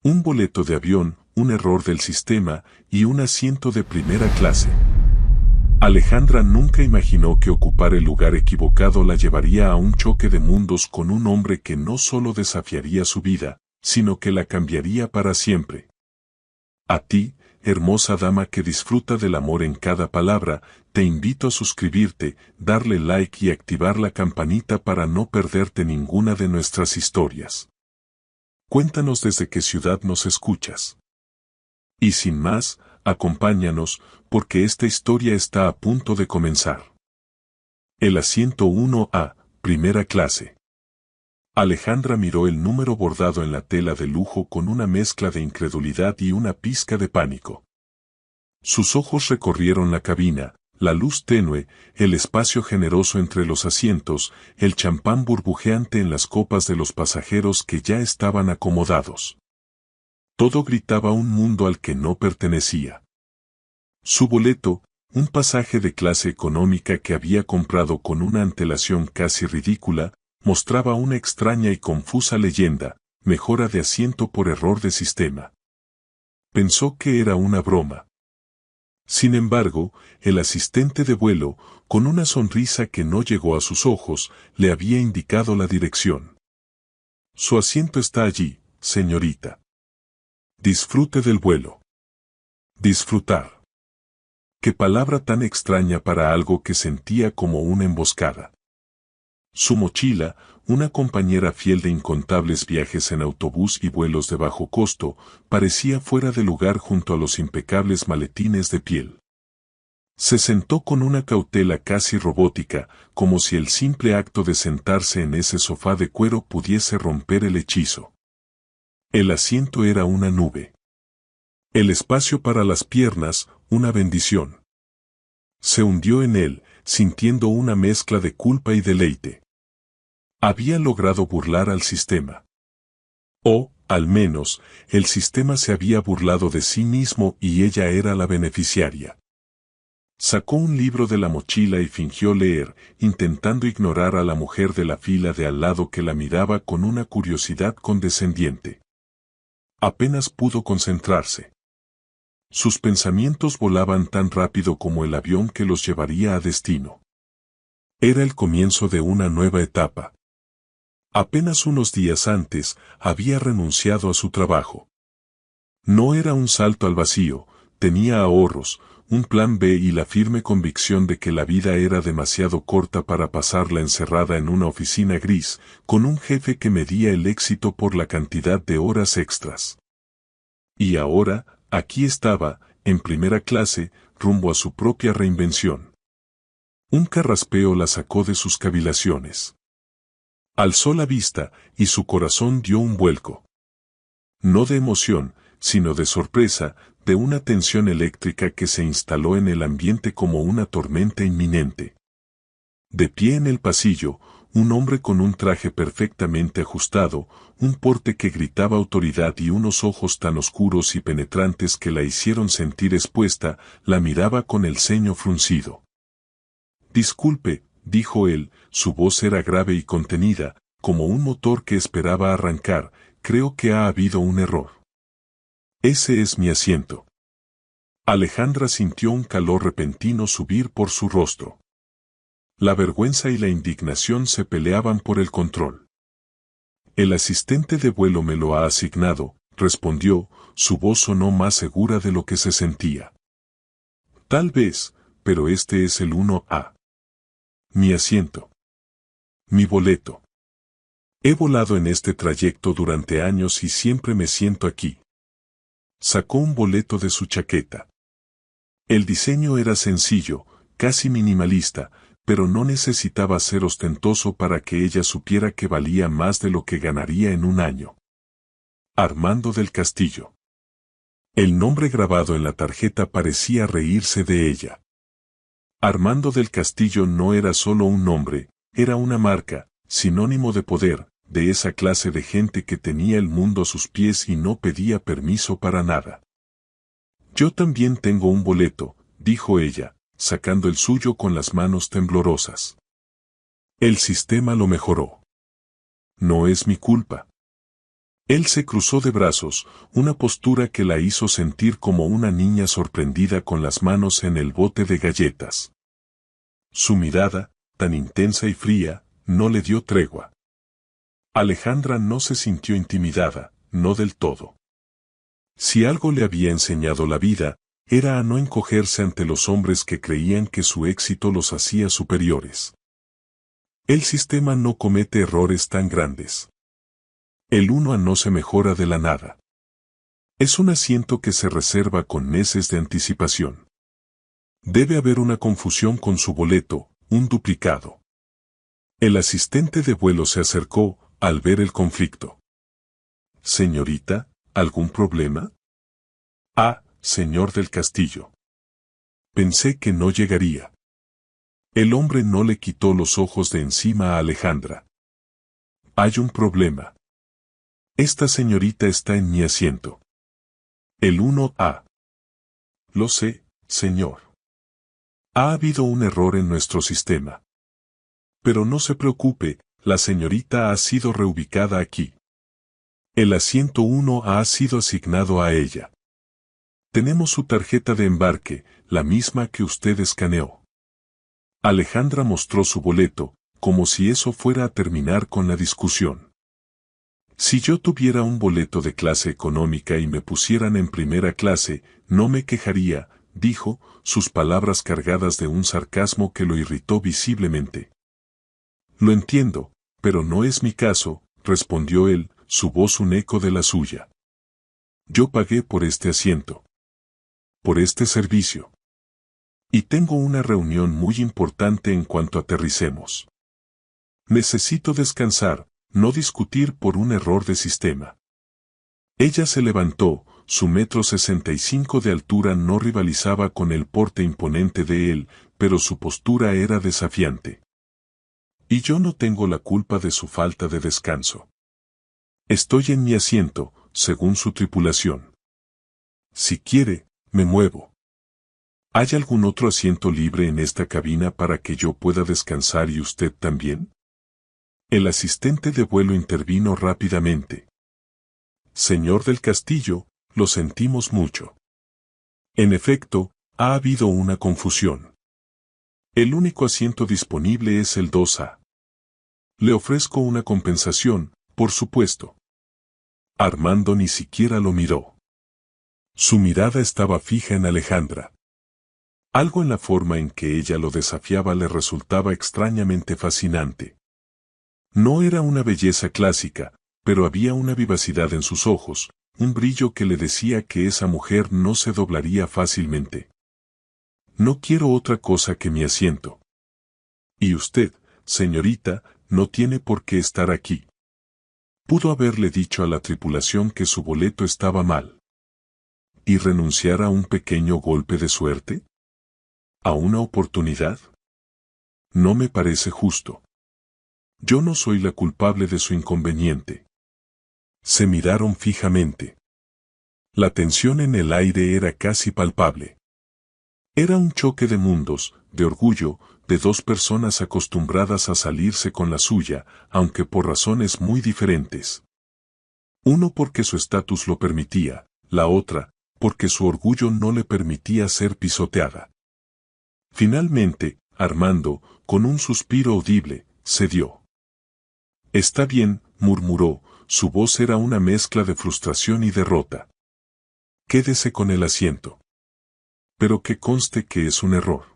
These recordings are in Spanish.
Un boleto de avión, un error del sistema y un asiento de primera clase. Alejandra nunca imaginó que ocupar el lugar equivocado la llevaría a un choque de mundos con un hombre que no solo desafiaría su vida, sino que la cambiaría para siempre. A ti, hermosa dama que disfruta del amor en cada palabra, te invito a suscribirte, darle like y activar la campanita para no perderte ninguna de nuestras historias. Cuéntanos desde qué ciudad nos escuchas. Y sin más, acompáñanos, porque esta historia está a punto de comenzar. El asiento 1A, primera clase. Alejandra miró el número bordado en la tela de lujo con una mezcla de incredulidad y una pizca de pánico. Sus ojos recorrieron la cabina, la luz tenue, el espacio generoso entre los asientos, el champán burbujeante en las copas de los pasajeros que ya estaban acomodados. Todo gritaba un mundo al que no pertenecía. Su boleto, un pasaje de clase económica que había comprado con una antelación casi ridícula, mostraba una extraña y confusa leyenda, mejora de asiento por error de sistema. Pensó que era una broma. Sin embargo, el asistente de vuelo, con una sonrisa que no llegó a sus ojos, le había indicado la dirección. Su asiento está allí, señorita. Disfrute del vuelo. Disfrutar. Qué palabra tan extraña para algo que sentía como una emboscada. Su mochila, una compañera fiel de incontables viajes en autobús y vuelos de bajo costo, parecía fuera de lugar junto a los impecables maletines de piel. Se sentó con una cautela casi robótica, como si el simple acto de sentarse en ese sofá de cuero pudiese romper el hechizo. El asiento era una nube. El espacio para las piernas, una bendición. Se hundió en él, sintiendo una mezcla de culpa y deleite. Había logrado burlar al sistema. O, al menos, el sistema se había burlado de sí mismo y ella era la beneficiaria. Sacó un libro de la mochila y fingió leer, intentando ignorar a la mujer de la fila de al lado que la miraba con una curiosidad condescendiente. Apenas pudo concentrarse. Sus pensamientos volaban tan rápido como el avión que los llevaría a destino. Era el comienzo de una nueva etapa. Apenas unos días antes, había renunciado a su trabajo. No era un salto al vacío, tenía ahorros, un plan B y la firme convicción de que la vida era demasiado corta para pasarla encerrada en una oficina gris, con un jefe que medía el éxito por la cantidad de horas extras. Y ahora, aquí estaba, en primera clase, rumbo a su propia reinvención. Un carraspeo la sacó de sus cavilaciones. Alzó la vista, y su corazón dio un vuelco. No de emoción, sino de sorpresa, de una tensión eléctrica que se instaló en el ambiente como una tormenta inminente. De pie en el pasillo, un hombre con un traje perfectamente ajustado, un porte que gritaba autoridad y unos ojos tan oscuros y penetrantes que la hicieron sentir expuesta, la miraba con el ceño fruncido. «Disculpe», dijo él, su voz era grave y contenida, como un motor que esperaba arrancar, «creo que ha habido un error. Ese es mi asiento». Alejandra sintió un calor repentino subir por su rostro. La vergüenza y la indignación se peleaban por el control. «El asistente de vuelo me lo ha asignado», respondió, su voz sonó más segura de lo que se sentía. «Tal vez, pero este es el 1A. Mi asiento. Mi boleto. He volado en este trayecto durante años y siempre me siento aquí». Sacó un boleto de su chaqueta. El diseño era sencillo, casi minimalista, pero no necesitaba ser ostentoso para que ella supiera que valía más de lo que ganaría en un año. Armando del Castillo. El nombre grabado en la tarjeta parecía reírse de ella. Armando del Castillo no era solo un nombre, era una marca, sinónimo de poder, de esa clase de gente que tenía el mundo a sus pies y no pedía permiso para nada. «Yo también tengo un boleto», dijo ella, sacando el suyo con las manos temblorosas. «El sistema lo mejoró. No es mi culpa». Él se cruzó de brazos, una postura que la hizo sentir como una niña sorprendida con las manos en el bote de galletas. Su mirada, tan intensa y fría, no le dio tregua. Alejandra no se sintió intimidada, no del todo. Si algo le había enseñado la vida, era a no encogerse ante los hombres que creían que su éxito los hacía superiores. El sistema no comete errores tan grandes. El uno no se mejora de la nada. Es un asiento que se reserva con meses de anticipación. Debe haber una confusión con su boleto, un duplicado. El asistente de vuelo se acercó al ver el conflicto. Señorita, ¿algún problema? Ah, señor del Castillo. Pensé que no llegaría. El hombre no le quitó los ojos de encima a Alejandra. Hay un problema. Esta señorita está en mi asiento. El 1A. Lo sé, señor. Ha habido un error en nuestro sistema. Pero no se preocupe, la señorita ha sido reubicada aquí. El asiento 1A ha sido asignado a ella. Tenemos su tarjeta de embarque, la misma que usted escaneó. Alejandra mostró su boleto, como si eso fuera a terminar con la discusión. Si yo tuviera un boleto de clase económica y me pusieran en primera clase, no me quejaría, dijo, sus palabras cargadas de un sarcasmo que lo irritó visiblemente. Lo entiendo, pero no es mi caso, respondió él, su voz un eco de la suya. Yo pagué por este asiento. Por este servicio. Y tengo una reunión muy importante en cuanto aterricemos. Necesito descansar, no discutir por un error de sistema. Ella se levantó, su 1,65 m de altura no rivalizaba con el porte imponente de él, pero su postura era desafiante. Y yo no tengo la culpa de su falta de descanso. Estoy en mi asiento, según su tripulación. Si quiere, me muevo. ¿Hay algún otro asiento libre en esta cabina para que yo pueda descansar y usted también? El asistente de vuelo intervino rápidamente. Señor del Castillo, lo sentimos mucho. En efecto, ha habido una confusión. El único asiento disponible es el 2A. Le ofrezco una compensación, por supuesto. Armando ni siquiera lo miró. Su mirada estaba fija en Alejandra. Algo en la forma en que ella lo desafiaba le resultaba extrañamente fascinante. No era una belleza clásica, pero había una vivacidad en sus ojos, un brillo que le decía que esa mujer no se doblaría fácilmente. No quiero otra cosa que mi asiento. Y usted, señorita, no tiene por qué estar aquí. Pudo haberle dicho a la tripulación que su boleto estaba mal. ¿Y renunciar a un pequeño golpe de suerte? ¿A una oportunidad? No me parece justo. Yo no soy la culpable de su inconveniente. Se miraron fijamente. La tensión en el aire era casi palpable. Era un choque de mundos, de orgullo, de dos personas acostumbradas a salirse con la suya, aunque por razones muy diferentes. Uno porque su estatus lo permitía, la otra, porque su orgullo no le permitía ser pisoteada. Finalmente, Armando, con un suspiro audible, cedió. Está bien, murmuró, su voz era una mezcla de frustración y derrota. Quédese con el asiento. Pero que conste que es un error.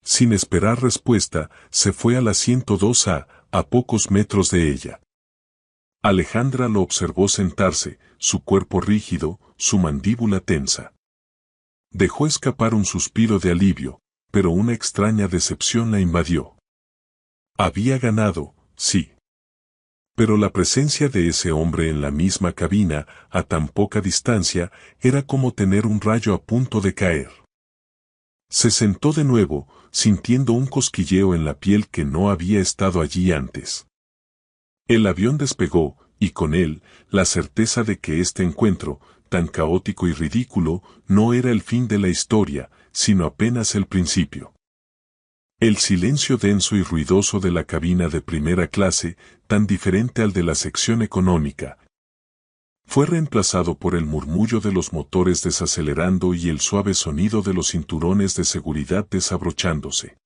Sin esperar respuesta, se fue al asiento 2A, a pocos metros de ella. Alejandra lo observó sentarse, su cuerpo rígido, su mandíbula tensa. Dejó escapar un suspiro de alivio, pero una extraña decepción la invadió. Había ganado, sí. Pero la presencia de ese hombre en la misma cabina, a tan poca distancia, era como tener un rayo a punto de caer. Se sentó de nuevo, sintiendo un cosquilleo en la piel que no había estado allí antes. El avión despegó, y con él, la certeza de que este encuentro, tan caótico y ridículo, no era el fin de la historia, sino apenas el principio. El silencio denso y ruidoso de la cabina de primera clase, tan diferente al de la sección económica, fue reemplazado por el murmullo de los motores desacelerando y el suave sonido de los cinturones de seguridad desabrochándose.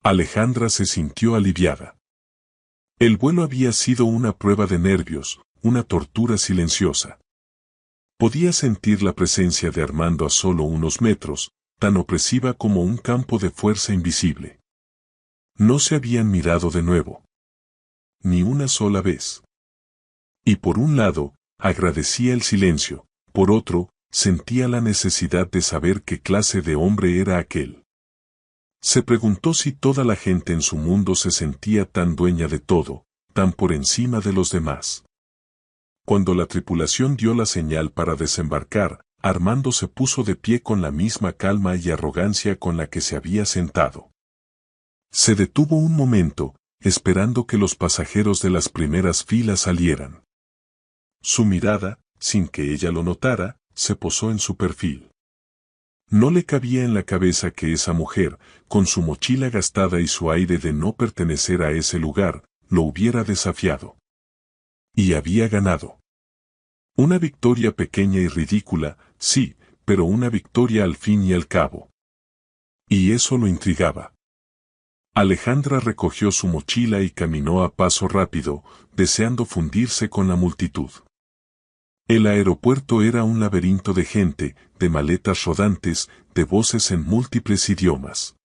Alejandra se sintió aliviada. El vuelo había sido una prueba de nervios, una tortura silenciosa. Podía sentir la presencia de Armando a solo unos metros, tan opresiva como un campo de fuerza invisible. No se habían mirado de nuevo. Ni una sola vez. Y por un lado, agradecía el silencio, por otro, sentía la necesidad de saber qué clase de hombre era aquel. Se preguntó si toda la gente en su mundo se sentía tan dueña de todo, tan por encima de los demás. Cuando la tripulación dio la señal para desembarcar, Armando se puso de pie con la misma calma y arrogancia con la que se había sentado. Se detuvo un momento, esperando que los pasajeros de las primeras filas salieran. Su mirada, sin que ella lo notara, se posó en su perfil. No le cabía en la cabeza que esa mujer, con su mochila gastada y su aire de no pertenecer a ese lugar, lo hubiera desafiado. Y había ganado. Una victoria pequeña y ridícula, sí, pero una victoria al fin y al cabo. Y eso lo intrigaba. Alejandra recogió su mochila y caminó a paso rápido, deseando fundirse con la multitud. El aeropuerto era un laberinto de gente, de maletas rodantes, de voces en múltiples idiomas.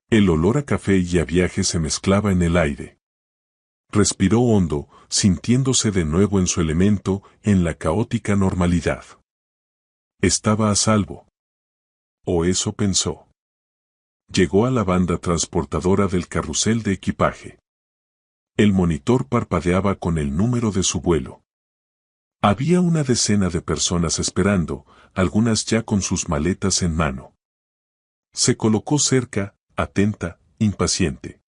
El olor a café y a viaje se mezclaba en el aire. Respiró hondo, sintiéndose de nuevo en su elemento, en la caótica normalidad. Estaba a salvo. O eso pensó. Llegó a la banda transportadora del carrusel de equipaje. El monitor parpadeaba con el número de su vuelo. Había una decena de personas esperando, algunas ya con sus maletas en mano. Se colocó cerca, atenta, impaciente.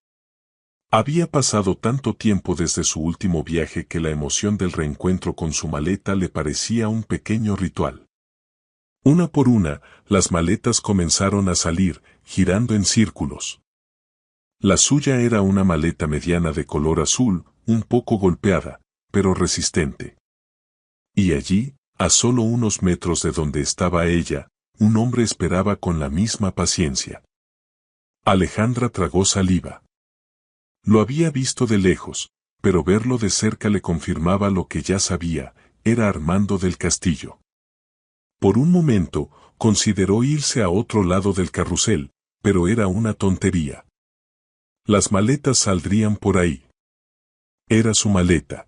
Había pasado tanto tiempo desde su último viaje que la emoción del reencuentro con su maleta le parecía un pequeño ritual. Una por una, las maletas comenzaron a salir, girando en círculos. La suya era una maleta mediana de color azul, un poco golpeada, pero resistente. Y allí, a solo unos metros de donde estaba ella, un hombre esperaba con la misma paciencia. Alejandra tragó saliva. Lo había visto de lejos, pero verlo de cerca le confirmaba lo que ya sabía, era Armando del Castillo. Por un momento, consideró irse a otro lado del carrusel, pero era una tontería. Las maletas saldrían por ahí. Era su maleta.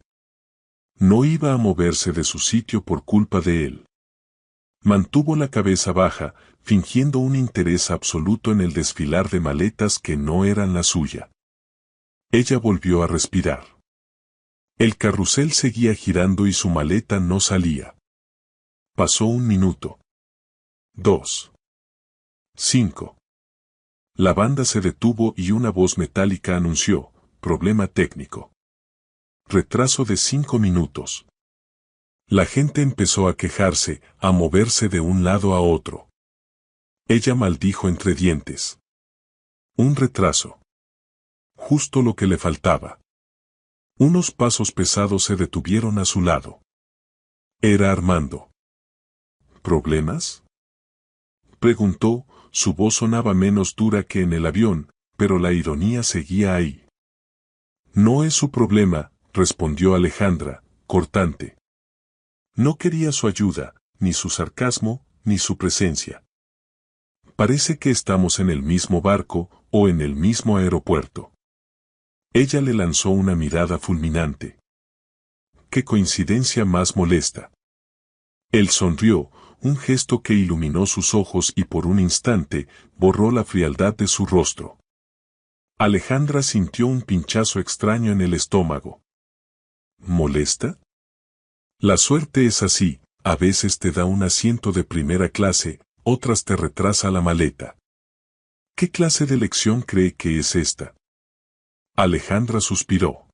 No iba a moverse de su sitio por culpa de él. Mantuvo la cabeza baja, fingiendo un interés absoluto en el desfilar de maletas que no eran la suya. Ella volvió a respirar. El carrusel seguía girando y su maleta no salía. Pasó 1 minuto. 2. 5. La banda se detuvo y una voz metálica anunció, problema técnico. Retraso de 5 minutos. La gente empezó a quejarse, a moverse de un lado a otro. Ella maldijo entre dientes. Un retraso. Justo lo que le faltaba. Unos pasos pesados se detuvieron a su lado. Era Armando. ¿Problemas?, preguntó, su voz sonaba menos dura que en el avión, pero la ironía seguía ahí. No es su problema, respondió Alejandra, cortante. No quería su ayuda, ni su sarcasmo, ni su presencia. Parece que estamos en el mismo barco, o en el mismo aeropuerto. Ella le lanzó una mirada fulminante. ¡Qué coincidencia más molesta! Él sonrió, un gesto que iluminó sus ojos y por un instante, borró la frialdad de su rostro. Alejandra sintió un pinchazo extraño en el estómago. ¿Molesta? La suerte es así, a veces te da un asiento de primera clase, otras te retrasa la maleta. ¿Qué clase de lección cree que es esta? Alejandra suspiró.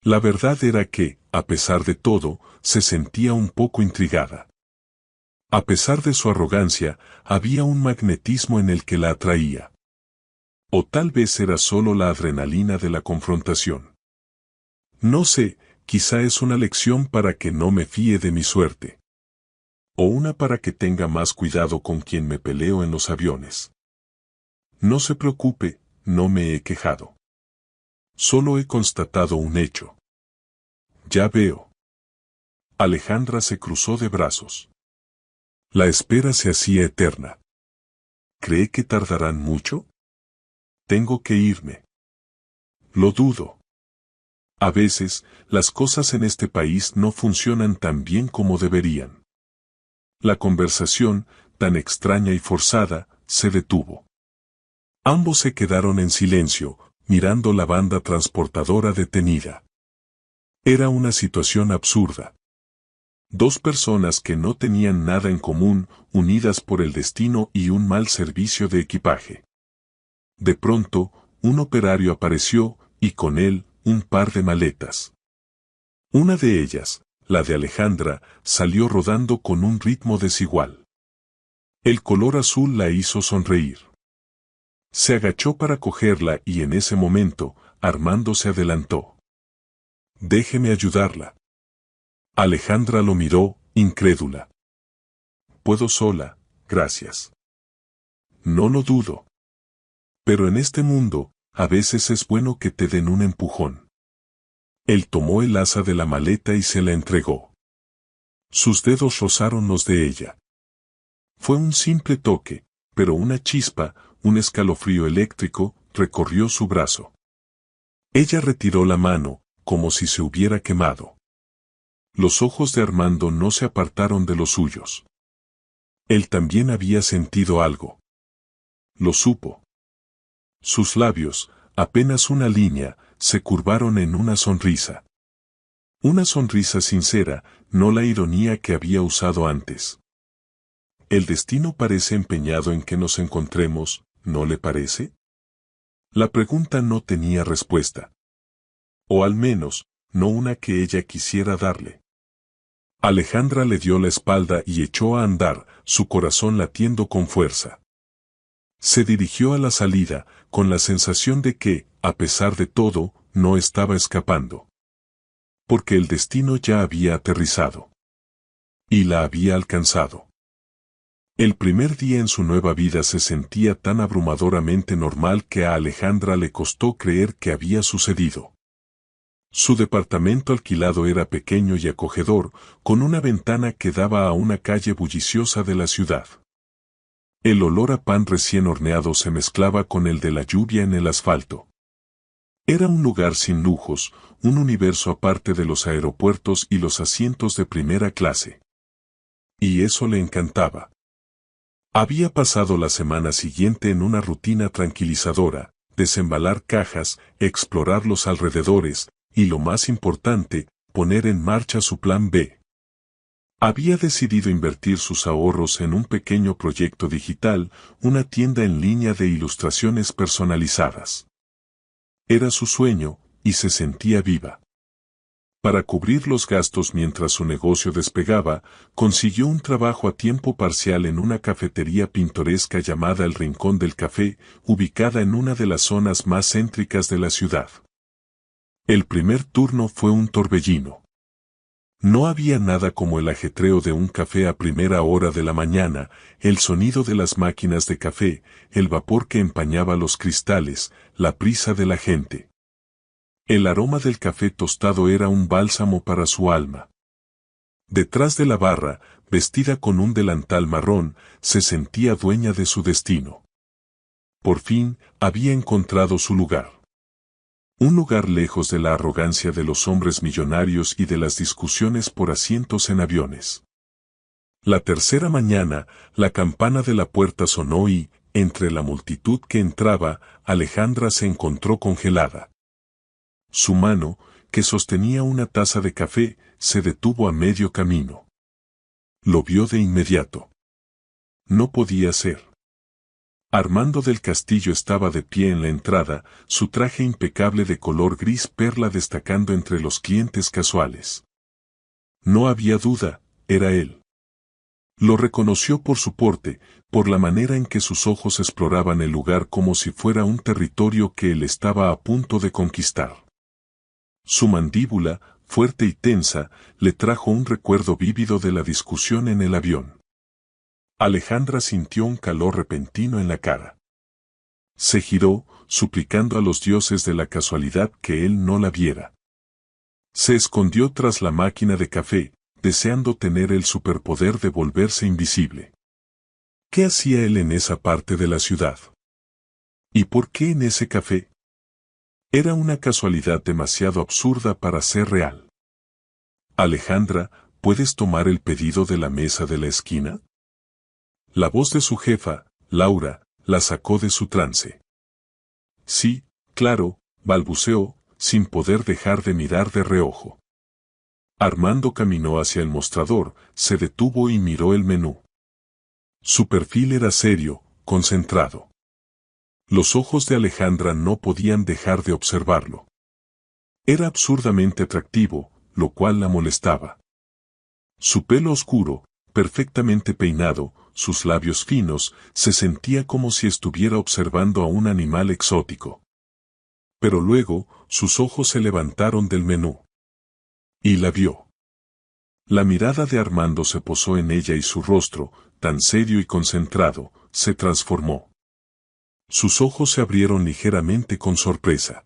La verdad era que, a pesar de todo, se sentía un poco intrigada. A pesar de su arrogancia, había un magnetismo en el que la atraía. O tal vez era solo la adrenalina de la confrontación. No sé, Quizá es una lección para que no me fíe de mi suerte. O una para que tenga más cuidado con quien me peleo en los aviones. No se preocupe, no me he quejado. Solo he constatado un hecho. Ya veo. Alejandra se cruzó de brazos. La espera se hacía eterna. ¿Cree que tardarán mucho? Tengo que irme. Lo dudo. A veces, las cosas en este país no funcionan tan bien como deberían. La conversación, tan extraña y forzada, se detuvo. Ambos se quedaron en silencio, mirando la banda transportadora detenida. Era una situación absurda. Dos personas que no tenían nada en común, unidas por el destino y un mal servicio de equipaje. De pronto, un operario apareció, y con él, un par de maletas. Una de ellas, la de Alejandra, salió rodando con un ritmo desigual. El color azul la hizo sonreír. Se agachó para cogerla y en ese momento, Armando se adelantó. Déjeme ayudarla. Alejandra lo miró, incrédula. Puedo sola, gracias. No lo dudo. Pero en este mundo, a veces es bueno que te den un empujón. Él tomó el asa de la maleta y se la entregó. Sus dedos rozaron los de ella. Fue un simple toque, pero una chispa, un escalofrío eléctrico, recorrió su brazo. Ella retiró la mano, como si se hubiera quemado. Los ojos de Armando no se apartaron de los suyos. Él también había sentido algo. Lo supo. Sus labios, apenas una línea, se curvaron en una sonrisa. Una sonrisa sincera, no la ironía que había usado antes. El destino parece empeñado en que nos encontremos, ¿no le parece? La pregunta no tenía respuesta. O al menos, no una que ella quisiera darle. Alejandra le dio la espalda y echó a andar, su corazón latiendo con fuerza. Se dirigió a la salida, con la sensación de que, a pesar de todo, no estaba escapando. Porque el destino ya había aterrizado. Y la había alcanzado. El primer día en su nueva vida se sentía tan abrumadoramente normal que a Alejandra le costó creer que había sucedido. Su departamento alquilado era pequeño y acogedor, con una ventana que daba a una calle bulliciosa de la ciudad. El olor a pan recién horneado se mezclaba con el de la lluvia en el asfalto. Era un lugar sin lujos, un universo aparte de los aeropuertos y los asientos de primera clase. Y eso le encantaba. Había pasado la semana siguiente en una rutina tranquilizadora, desembalar cajas, explorar los alrededores, y lo más importante, poner en marcha su plan B. Había decidido invertir sus ahorros en un pequeño proyecto digital, una tienda en línea de ilustraciones personalizadas. Era su sueño, y se sentía viva. Para cubrir los gastos mientras su negocio despegaba, consiguió un trabajo a tiempo parcial en una cafetería pintoresca llamada El Rincón del Café, ubicada en una de las zonas más céntricas de la ciudad. El primer turno fue un torbellino. No había nada como el ajetreo de un café a primera hora de la mañana, el sonido de las máquinas de café, el vapor que empañaba los cristales, la prisa de la gente. El aroma del café tostado era un bálsamo para su alma. Detrás de la barra, vestida con un delantal marrón, se sentía dueña de su destino. Por fin, había encontrado su lugar. Un lugar lejos de la arrogancia de los hombres millonarios y de las discusiones por asientos en aviones. La tercera mañana, la campana de la puerta sonó y, entre la multitud que entraba, Alejandra se encontró congelada. Su mano, que sostenía una taza de café, se detuvo a medio camino. Lo vio de inmediato. No podía ser. Armando del Castillo estaba de pie en la entrada, su traje impecable de color gris perla destacando entre los clientes casuales. No había duda, era él. Lo reconoció por su porte, por la manera en que sus ojos exploraban el lugar como si fuera un territorio que él estaba a punto de conquistar. Su mandíbula, fuerte y tensa, le trajo un recuerdo vívido de la discusión en el avión. Alejandra sintió un calor repentino en la cara. Se giró, suplicando a los dioses de la casualidad que él no la viera. Se escondió tras la máquina de café, deseando tener el superpoder de volverse invisible. ¿Qué hacía él en esa parte de la ciudad? ¿Y por qué en ese café? Era una casualidad demasiado absurda para ser real. Alejandra, ¿puedes tomar el pedido de la mesa de la esquina? La voz de su jefa, Laura, la sacó de su trance. Sí, claro, balbuceó, sin poder dejar de mirar de reojo. Armando caminó hacia el mostrador, se detuvo y miró el menú. Su perfil era serio, concentrado. Los ojos de Alejandra no podían dejar de observarlo. Era absurdamente atractivo, lo cual la molestaba. Su pelo oscuro, perfectamente peinado, sus labios finos, se sentía como si estuviera observando a un animal exótico. Pero luego, sus ojos se levantaron del menú. Y la vio. La mirada de Armando se posó en ella y su rostro, tan serio y concentrado, se transformó. Sus ojos se abrieron ligeramente con sorpresa.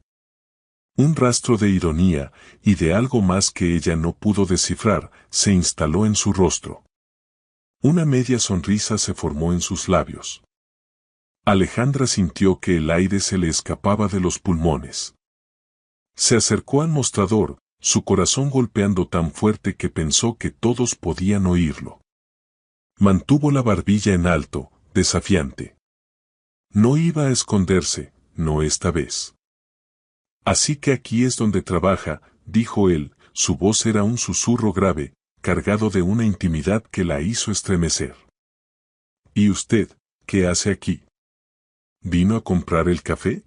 Un rastro de ironía, y de algo más que ella no pudo descifrar, se instaló en su rostro. Una media sonrisa se formó en sus labios. Alejandra sintió que el aire se le escapaba de los pulmones. Se acercó al mostrador, su corazón golpeando tan fuerte que pensó que todos podían oírlo. Mantuvo la barbilla en alto, desafiante. No iba a esconderse, no esta vez. Así que aquí es donde trabaja, dijo él, su voz era un susurro grave, cargado de una intimidad que la hizo estremecer. ¿Y usted, qué hace aquí? ¿Vino a comprar el café?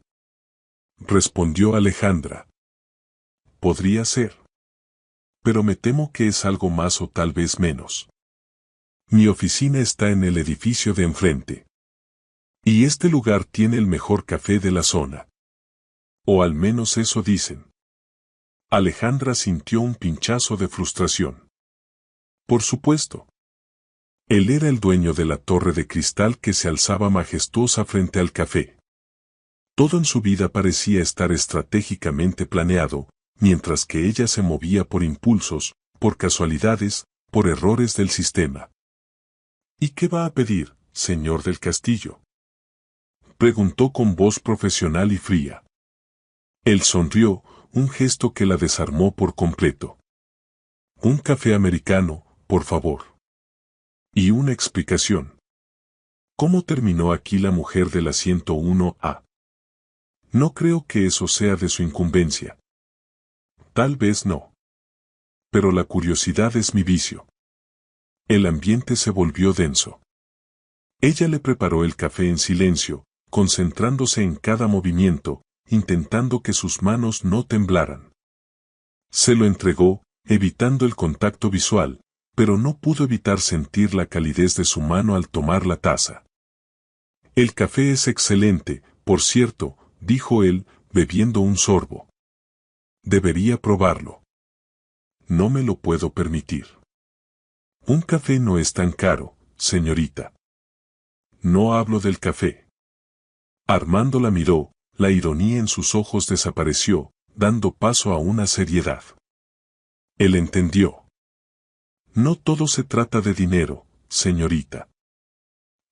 Respondió Alejandra. Podría ser. Pero me temo que es algo más o tal vez menos. Mi oficina está en el edificio de enfrente. Y este lugar tiene el mejor café de la zona. O al menos eso dicen. Alejandra sintió un pinchazo de frustración. Por supuesto. Él era el dueño de la torre de cristal que se alzaba majestuosa frente al café. Todo en su vida parecía estar estratégicamente planeado, mientras que ella se movía por impulsos, por casualidades, por errores del sistema. ¿Y qué va a pedir, señor del castillo? Preguntó con voz profesional y fría. Él sonrió, un gesto que la desarmó por completo. Un café americano, por favor. Y una explicación. ¿Cómo terminó aquí la mujer de la 101A? No creo que eso sea de su incumbencia. Tal vez no. Pero la curiosidad es mi vicio. El ambiente se volvió denso. Ella le preparó el café en silencio, concentrándose en cada movimiento, intentando que sus manos no temblaran. Se lo entregó, evitando el contacto visual, pero no pudo evitar sentir la calidez de su mano al tomar la taza. El café es excelente, por cierto, dijo él, bebiendo un sorbo. Debería probarlo. No me lo puedo permitir. Un café no es tan caro, señorita. No hablo del café. Armando la miró, la ironía en sus ojos desapareció, dando paso a una seriedad. Él entendió. No todo se trata de dinero, señorita.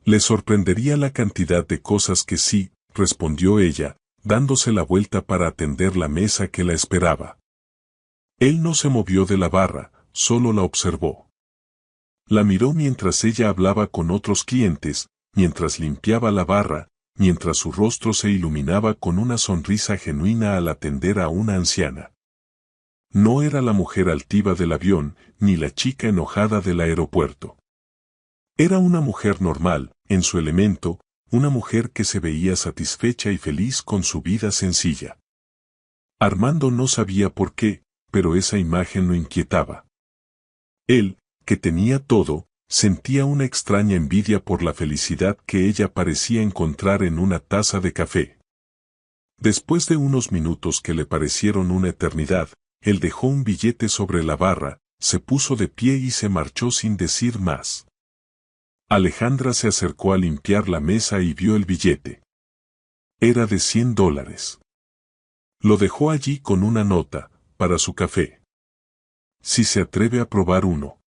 Le sorprendería la cantidad de cosas que sí, respondió ella, dándose la vuelta para atender la mesa que la esperaba. Él no se movió de la barra, solo la observó. La miró mientras ella hablaba con otros clientes, mientras limpiaba la barra, mientras su rostro se iluminaba con una sonrisa genuina al atender a una anciana. No era la mujer altiva del avión, ni la chica enojada del aeropuerto. Era una mujer normal, en su elemento, una mujer que se veía satisfecha y feliz con su vida sencilla. Armando no sabía por qué, pero esa imagen lo inquietaba. Él, que tenía todo, sentía una extraña envidia por la felicidad que ella parecía encontrar en una taza de café. Después de unos minutos que le parecieron una eternidad, él dejó un billete sobre la barra, se puso de pie y se marchó sin decir más. Alejandra se acercó a limpiar la mesa y vio el billete. Era de $100. Lo dejó allí con una nota, para su café. Si se atreve a probar uno.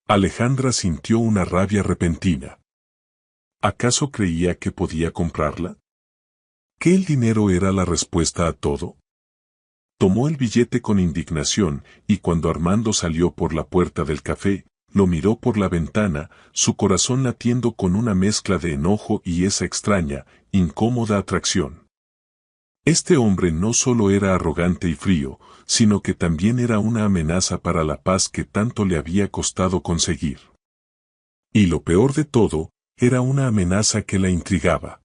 Alejandra sintió una rabia repentina. ¿Acaso creía que podía comprarla? ¿Que el dinero era la respuesta a todo? Tomó el billete con indignación, y cuando Armando salió por la puerta del café, lo miró por la ventana, su corazón latiendo con una mezcla de enojo y esa extraña, incómoda atracción. Este hombre no solo era arrogante y frío, sino que también era una amenaza para la paz que tanto le había costado conseguir. Y lo peor de todo, era una amenaza que la intrigaba.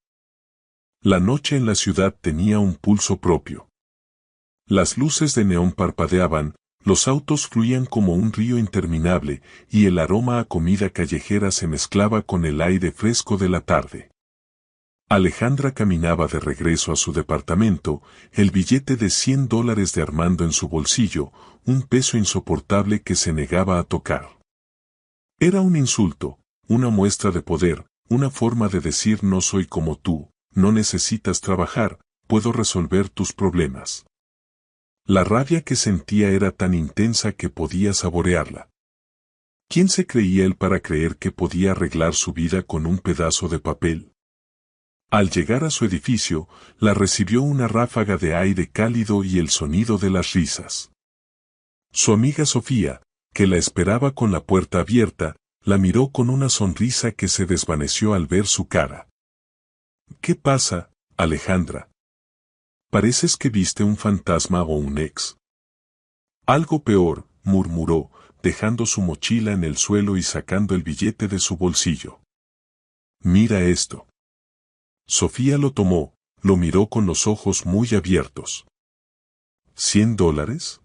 La noche en la ciudad tenía un pulso propio. Las luces de neón parpadeaban, los autos fluían como un río interminable, y el aroma a comida callejera se mezclaba con el aire fresco de la tarde. Alejandra caminaba de regreso a su departamento, el billete de $100 de Armando en su bolsillo, un peso insoportable que se negaba a tocar. Era un insulto, una muestra de poder, una forma de decir no soy como tú, no necesitas trabajar, puedo resolver tus problemas. La rabia que sentía era tan intensa que podía saborearla. ¿Quién se creía él para creer que podía arreglar su vida con un pedazo de papel? Al llegar a su edificio, la recibió una ráfaga de aire cálido y el sonido de las risas. Su amiga Sofía, que la esperaba con la puerta abierta, la miró con una sonrisa que se desvaneció al ver su cara. ¿Qué pasa, Alejandra? Pareces que viste un fantasma o un ex. Algo peor, murmuró, dejando su mochila en el suelo y sacando el billete de su bolsillo. Mira esto. Sofía lo tomó, lo miró con los ojos muy abiertos. ¿$100?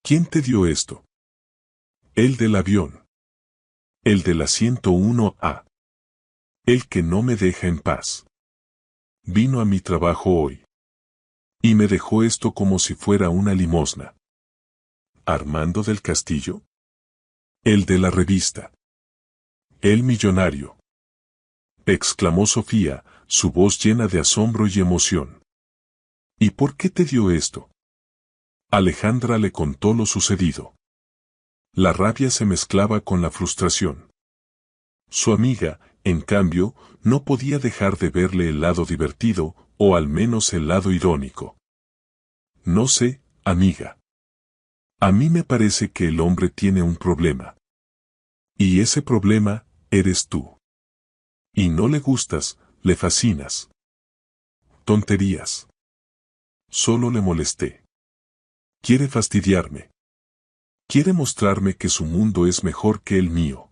¿Quién te dio esto? El del avión. El de la 101A. El que no me deja en paz. Vino a mi trabajo hoy. Y me dejó esto como si fuera una limosna. ¿Armando del Castillo? El de la revista. El millonario. Exclamó Sofía, su voz llena de asombro y emoción. ¿Y por qué te dio esto? Alejandra le contó lo sucedido. La rabia se mezclaba con la frustración. Su amiga, en cambio, no podía dejar de verle el lado divertido, o al menos el lado irónico. No sé, amiga. A mí me parece que el hombre tiene un problema. Y ese problema, eres tú. Y no le gustas, le fascinas. Tonterías. Solo le molesté. Quiere fastidiarme. Quiere mostrarme que su mundo es mejor que el mío.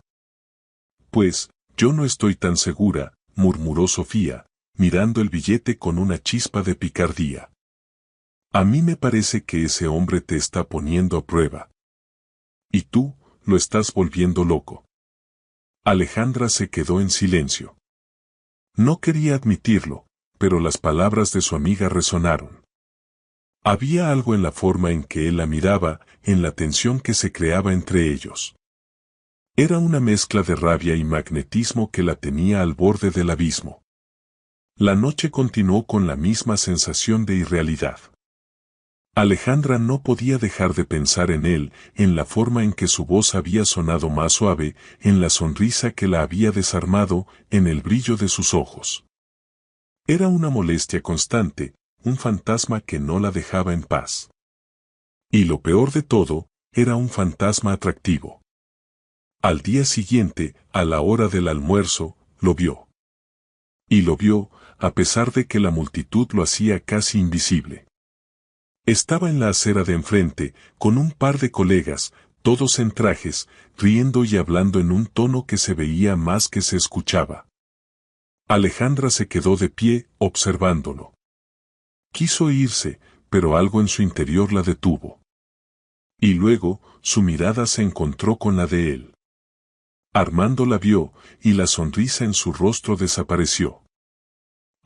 Pues, yo no estoy tan segura, murmuró Sofía, mirando el billete con una chispa de picardía. A mí me parece que ese hombre te está poniendo a prueba. Y tú, lo estás volviendo loco. Alejandra se quedó en silencio. No quería admitirlo, pero las palabras de su amiga resonaron. Había algo en la forma en que él la miraba, en la tensión que se creaba entre ellos. Era una mezcla de rabia y magnetismo que la tenía al borde del abismo. La noche continuó con la misma sensación de irrealidad. Alejandra no podía dejar de pensar en él, en la forma en que su voz había sonado más suave, en la sonrisa que la había desarmado, en el brillo de sus ojos. Era una molestia constante, un fantasma que no la dejaba en paz. Y lo peor de todo, era un fantasma atractivo. Al día siguiente, a la hora del almuerzo, lo vio. Y lo vio, a pesar de que la multitud lo hacía casi invisible. Estaba en la acera de enfrente, con un par de colegas, todos en trajes, riendo y hablando en un tono que se veía más que se escuchaba. Alejandra se quedó de pie, observándolo. Quiso irse, pero algo en su interior la detuvo. Y luego, su mirada se encontró con la de él. Armando la vio, y la sonrisa en su rostro desapareció.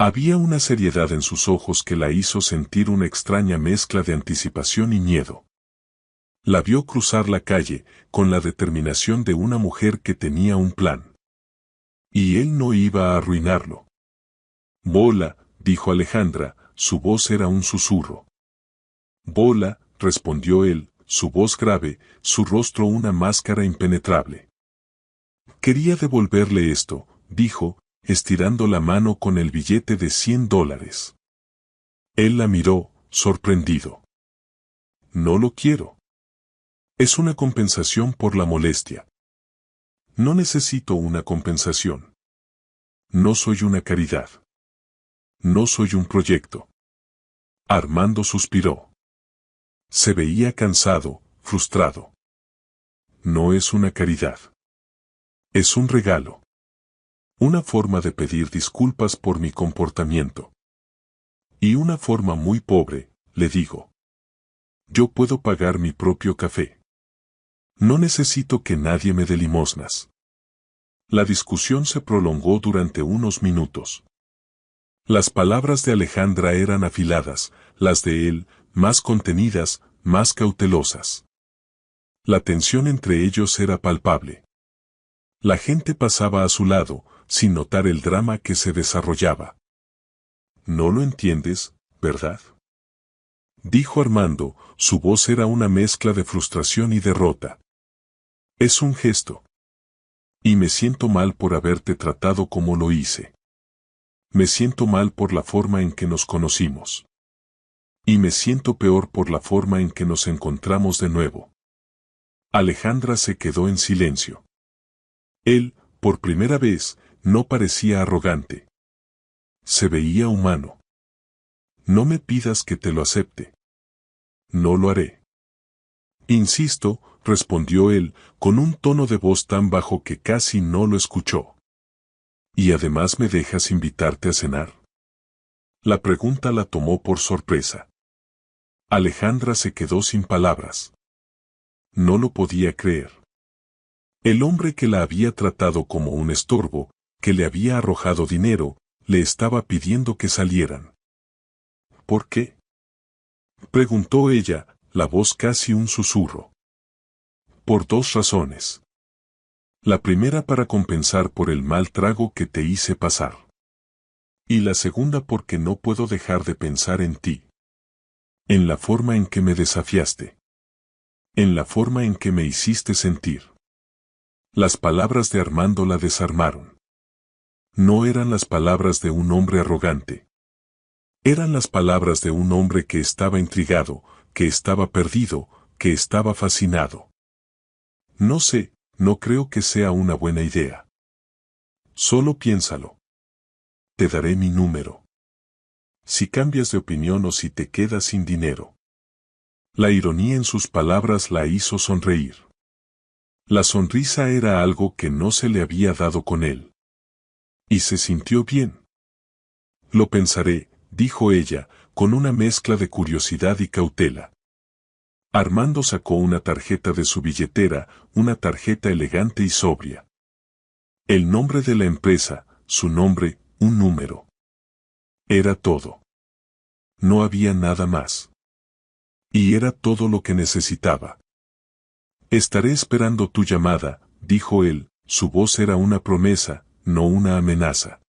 Había una seriedad en sus ojos que la hizo sentir una extraña mezcla de anticipación y miedo. La vio cruzar la calle, con la determinación de una mujer que tenía un plan. Y él no iba a arruinarlo. Bola, dijo Alejandra, su voz era un susurro. Bola, respondió él, su voz grave, su rostro una máscara impenetrable. Quería devolverle esto, dijo, estirando la mano con el billete de $100. Él la miró, sorprendido. No lo quiero. Es una compensación por la molestia. No necesito una compensación. No soy una caridad. No soy un proyecto. Armando suspiró. Se veía cansado, frustrado. No es una caridad. Es un regalo. Una forma de pedir disculpas por mi comportamiento. Y una forma muy pobre, le digo. Yo puedo pagar mi propio café. No necesito que nadie me dé limosnas. La discusión se prolongó durante unos minutos. Las palabras de Alejandra eran afiladas, las de él, más contenidas, más cautelosas. La tensión entre ellos era palpable. La gente pasaba a su lado, sin notar el drama que se desarrollaba. No lo entiendes, ¿verdad? Dijo Armando, su voz era una mezcla de frustración y derrota. Es un gesto. Y me siento mal por haberte tratado como lo hice. Me siento mal por la forma en que nos conocimos. Y me siento peor por la forma en que nos encontramos de nuevo. Alejandra se quedó en silencio. Él, por primera vez, no parecía arrogante. Se veía humano. No me pidas que te lo acepte. No lo haré. Insisto, respondió él, con un tono de voz tan bajo que casi no lo escuchó. ¿Y además me dejas invitarte a cenar? La pregunta la tomó por sorpresa. Alejandra se quedó sin palabras. No lo podía creer. El hombre que la había tratado como un estorbo, que le había arrojado dinero, le estaba pidiendo que salieran. ¿Por qué? Preguntó ella, la voz casi un susurro. Por dos razones. La primera para compensar por el mal trago que te hice pasar. Y la segunda porque no puedo dejar de pensar en ti. En la forma en que me desafiaste. En la forma en que me hiciste sentir. Las palabras de Armando la desarmaron. No eran las palabras de un hombre arrogante. Eran las palabras de un hombre que estaba intrigado, que estaba perdido, que estaba fascinado. No sé, no creo que sea una buena idea. Solo piénsalo. Te daré mi número. Si cambias de opinión o si te quedas sin dinero. La ironía en sus palabras la hizo sonreír. La sonrisa era algo que no se le había dado con él. Y se sintió bien. Lo pensaré, dijo ella, con una mezcla de curiosidad y cautela. Armando sacó una tarjeta de su billetera, una tarjeta elegante y sobria. El nombre de la empresa, su nombre, un número. Era todo. No había nada más. Y era todo lo que necesitaba. Estaré esperando tu llamada, dijo él, su voz era una promesa, no una amenaza.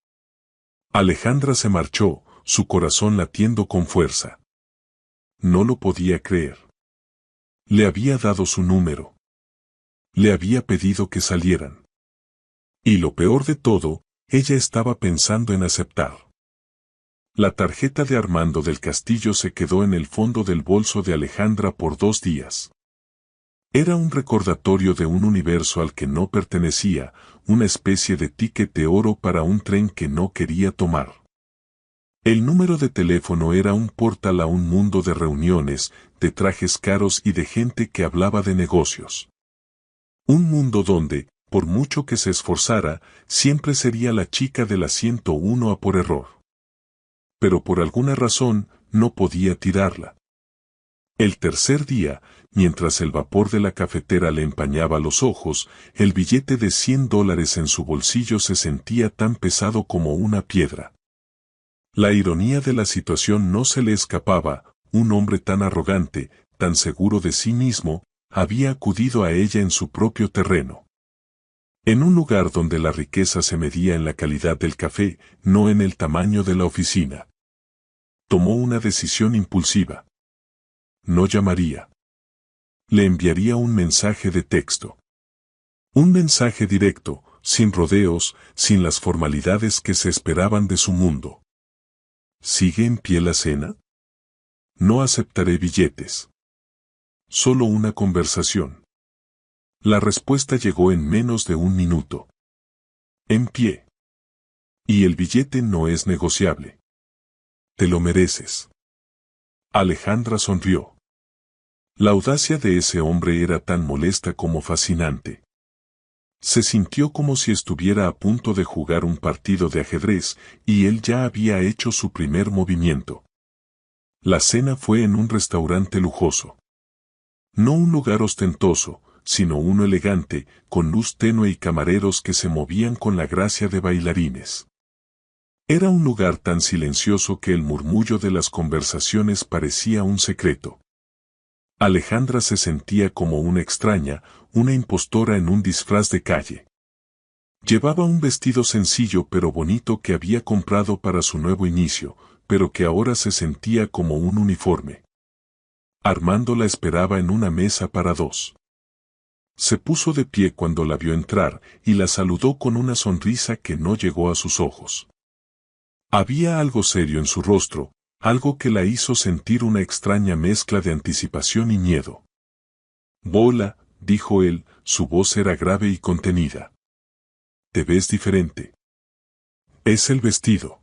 Alejandra se marchó, su corazón latiendo con fuerza. No lo podía creer. Le había dado su número. Le había pedido que salieran. Y lo peor de todo, ella estaba pensando en aceptar. La tarjeta de Armando del Castillo se quedó en el fondo del bolso de Alejandra por 2 días. Era un recordatorio de un universo al que no pertenecía, una especie de ticket de oro para un tren que no quería tomar. El número de teléfono era un portal a un mundo de reuniones, de trajes caros y de gente que hablaba de negocios. Un mundo donde, por mucho que se esforzara, siempre sería la chica de la 101 a por error. Pero por alguna razón, no podía tirarla. El tercer día, mientras el vapor de la cafetera le empañaba los ojos, el billete de $100 en su bolsillo se sentía tan pesado como una piedra. La ironía de la situación no se le escapaba, un hombre tan arrogante, tan seguro de sí mismo, había acudido a ella en su propio terreno. En un lugar donde la riqueza se medía en la calidad del café, no en el tamaño de la oficina. Tomó una decisión impulsiva. No llamaría. Le enviaría un mensaje de texto. Un mensaje directo, sin rodeos, sin las formalidades que se esperaban de su mundo. ¿Sigue en pie la cena? No aceptaré billetes. Solo una conversación. La respuesta llegó en menos de un minuto. En pie. Y el billete no es negociable. Te lo mereces. Alejandra sonrió. La audacia de ese hombre era tan molesta como fascinante. Se sintió como si estuviera a punto de jugar un partido de ajedrez, y él ya había hecho su primer movimiento. La cena fue en un restaurante lujoso. No un lugar ostentoso, sino uno elegante, con luz tenue y camareros que se movían con la gracia de bailarines. Era un lugar tan silencioso que el murmullo de las conversaciones parecía un secreto. Alejandra se sentía como una extraña, una impostora en un disfraz de calle. Llevaba un vestido sencillo pero bonito que había comprado para su nuevo inicio, pero que ahora se sentía como un uniforme. Armando la esperaba en una mesa para dos. Se puso de pie cuando la vio entrar y la saludó con una sonrisa que no llegó a sus ojos. Había algo serio en su rostro, algo que la hizo sentir una extraña mezcla de anticipación y miedo. «Bola», dijo él, su voz era grave y contenida. «Te ves diferente». «Es el vestido».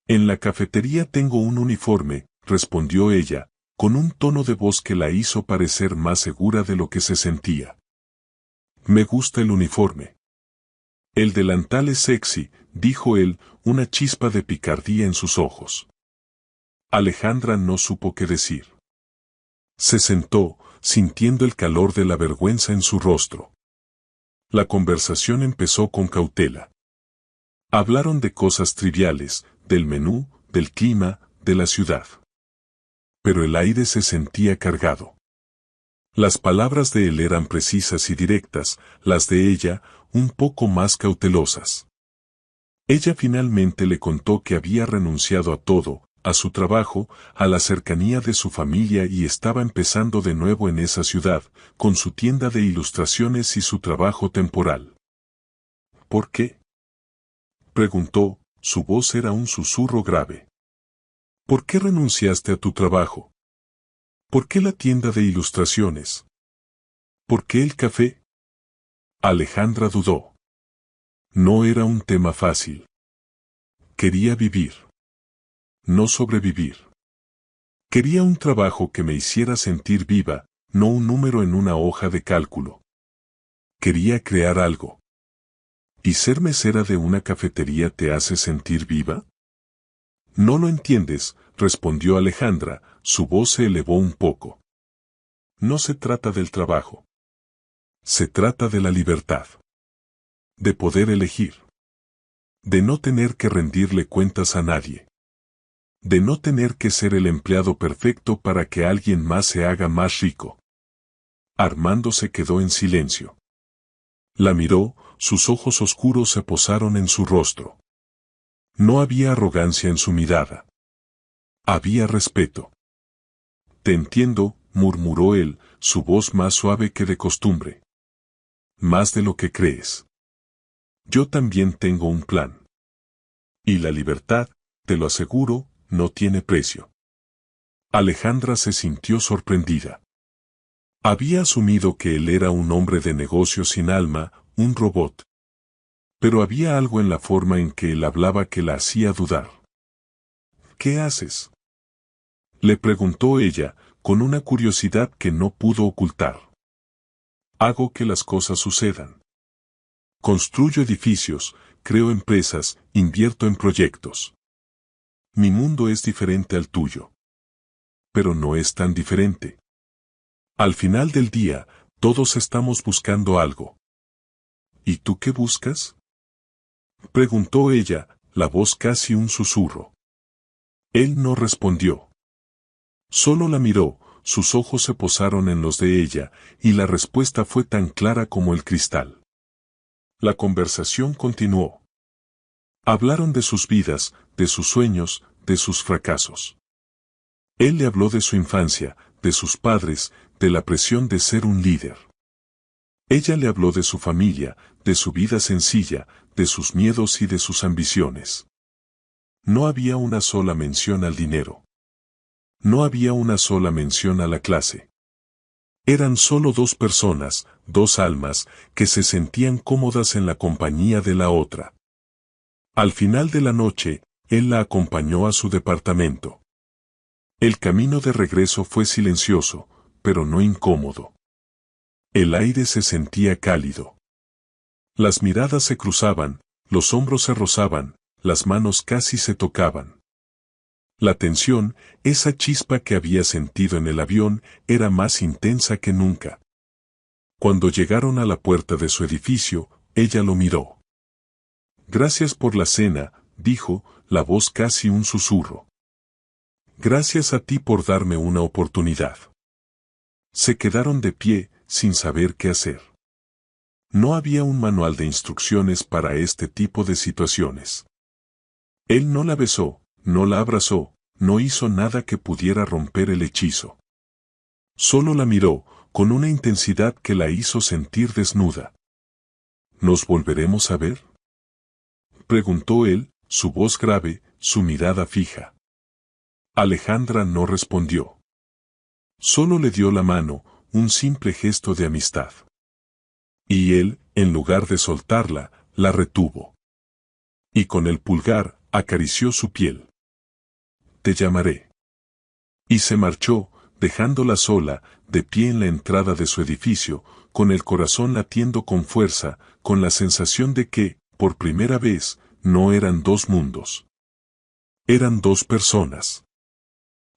«En la cafetería tengo un uniforme», respondió ella, con un tono de voz que la hizo parecer más segura de lo que se sentía. «Me gusta el uniforme». «El delantal es sexy», dijo él, una chispa de picardía en sus ojos. Alejandra no supo qué decir. Se sentó, sintiendo el calor de la vergüenza en su rostro. La conversación empezó con cautela. Hablaron de cosas triviales, del menú, del clima, de la ciudad. Pero el aire se sentía cargado. Las palabras de él eran precisas y directas, las de ella, un poco más cautelosas. Ella finalmente le contó que había renunciado a todo, a su trabajo, a la cercanía de su familia y estaba empezando de nuevo en esa ciudad, con su tienda de ilustraciones y su trabajo temporal. ¿Por qué?, preguntó, su voz era un susurro grave. ¿Por qué renunciaste a tu trabajo? ¿Por qué la tienda de ilustraciones? ¿Por qué el café? Alejandra dudó. No era un tema fácil. Quería vivir. No sobrevivir. Quería un trabajo que me hiciera sentir viva, no un número en una hoja de cálculo. Quería crear algo. ¿Y ser mesera de una cafetería te hace sentir viva? No lo entiendes, respondió Alejandra, su voz se elevó un poco. No se trata del trabajo. Se trata de la libertad. De poder elegir. De no tener que rendirle cuentas a nadie. De no tener que ser el empleado perfecto para que alguien más se haga más rico. Armando se quedó en silencio. La miró, sus ojos oscuros se posaron en su rostro. No había arrogancia en su mirada. Había respeto. Te entiendo, murmuró él, su voz más suave que de costumbre. Más de lo que crees. Yo también tengo un plan. Y la libertad, te lo aseguro, no tiene precio. Alejandra se sintió sorprendida. Había asumido que él era un hombre de negocios sin alma, un robot. Pero había algo en la forma en que él hablaba que la hacía dudar. ¿Qué haces?, le preguntó ella, con una curiosidad que no pudo ocultar. Hago que las cosas sucedan. Construyo edificios, creo empresas, invierto en proyectos. Mi mundo es diferente al tuyo. Pero no es tan diferente. Al final del día, todos estamos buscando algo. ¿Y tú qué buscas?, preguntó ella, la voz casi un susurro. Él no respondió. Solo la miró, sus ojos se posaron en los de ella, y la respuesta fue tan clara como el cristal. La conversación continuó. Hablaron de sus vidas, de sus sueños, de sus fracasos. Él le habló de su infancia, de sus padres, de la presión de ser un líder. Ella le habló de su familia, de su vida sencilla, de sus miedos y de sus ambiciones. No había una sola mención al dinero. No había una sola mención a la clase. Eran solo dos personas, dos almas, que se sentían cómodas en la compañía de la otra. Al final de la noche, él la acompañó a su departamento. El camino de regreso fue silencioso, pero no incómodo. El aire se sentía cálido. Las miradas se cruzaban, los hombros se rozaban, las manos casi se tocaban. La tensión, esa chispa que había sentido en el avión, era más intensa que nunca. Cuando llegaron a la puerta de su edificio, ella lo miró. Gracias por la cena, dijo, la voz casi un susurro. Gracias a ti por darme una oportunidad. Se quedaron de pie, sin saber qué hacer. No había un manual de instrucciones para este tipo de situaciones. Él no la besó, no la abrazó, no hizo nada que pudiera romper el hechizo. Solo la miró, con una intensidad que la hizo sentir desnuda. ¿Nos volveremos a ver?, preguntó él, su voz grave, su mirada fija. Alejandra no respondió. Solo le dio la mano, un simple gesto de amistad. Y él, en lugar de soltarla, la retuvo. Y con el pulgar, acarició su piel. Te llamaré. Y se marchó, dejándola sola, de pie en la entrada de su edificio, con el corazón latiendo con fuerza, con la sensación de que, por primera vez, no eran dos mundos. Eran dos personas.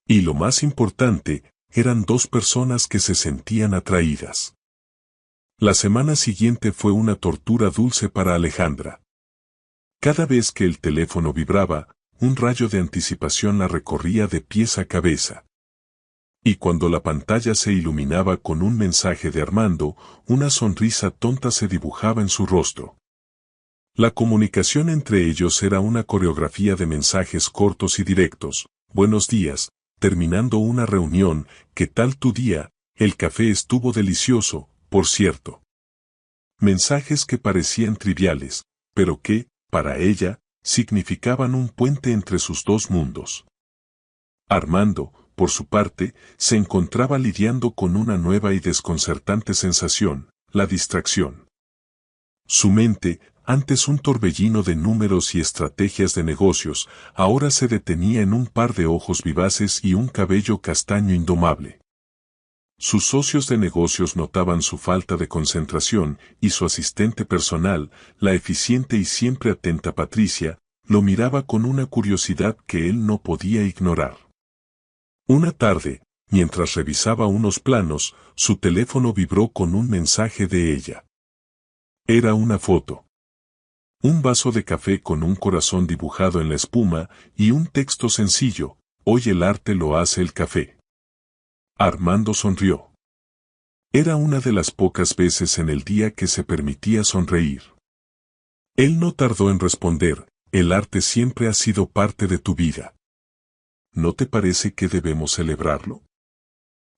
Y lo más importante, eran dos personas que se sentían atraídas. La semana siguiente fue una tortura dulce para Alejandra. Cada vez que el teléfono vibraba, un rayo de anticipación la recorría de pies a cabeza. Y cuando la pantalla se iluminaba con un mensaje de Armando, una sonrisa tonta se dibujaba en su rostro. La comunicación entre ellos era una coreografía de mensajes cortos y directos. Buenos días, terminando una reunión, ¿qué tal tu día? El café estuvo delicioso, por cierto. Mensajes que parecían triviales, pero que, para ella, significaban un puente entre sus dos mundos. Armando, por su parte, se encontraba lidiando con una nueva y desconcertante sensación, la distracción. Su mente, antes un torbellino de números y estrategias de negocios, ahora se detenía en un par de ojos vivaces y un cabello castaño indomable. Sus socios de negocios notaban su falta de concentración, y su asistente personal, la eficiente y siempre atenta Patricia, lo miraba con una curiosidad que él no podía ignorar. Una tarde, mientras revisaba unos planos, su teléfono vibró con un mensaje de ella. Era una foto. Un vaso de café con un corazón dibujado en la espuma, y un texto sencillo: hoy el arte lo hace el café. Armando sonrió. Era una de las pocas veces en el día que se permitía sonreír. Él no tardó en responder: el arte siempre ha sido parte de tu vida. ¿No te parece que debemos celebrarlo?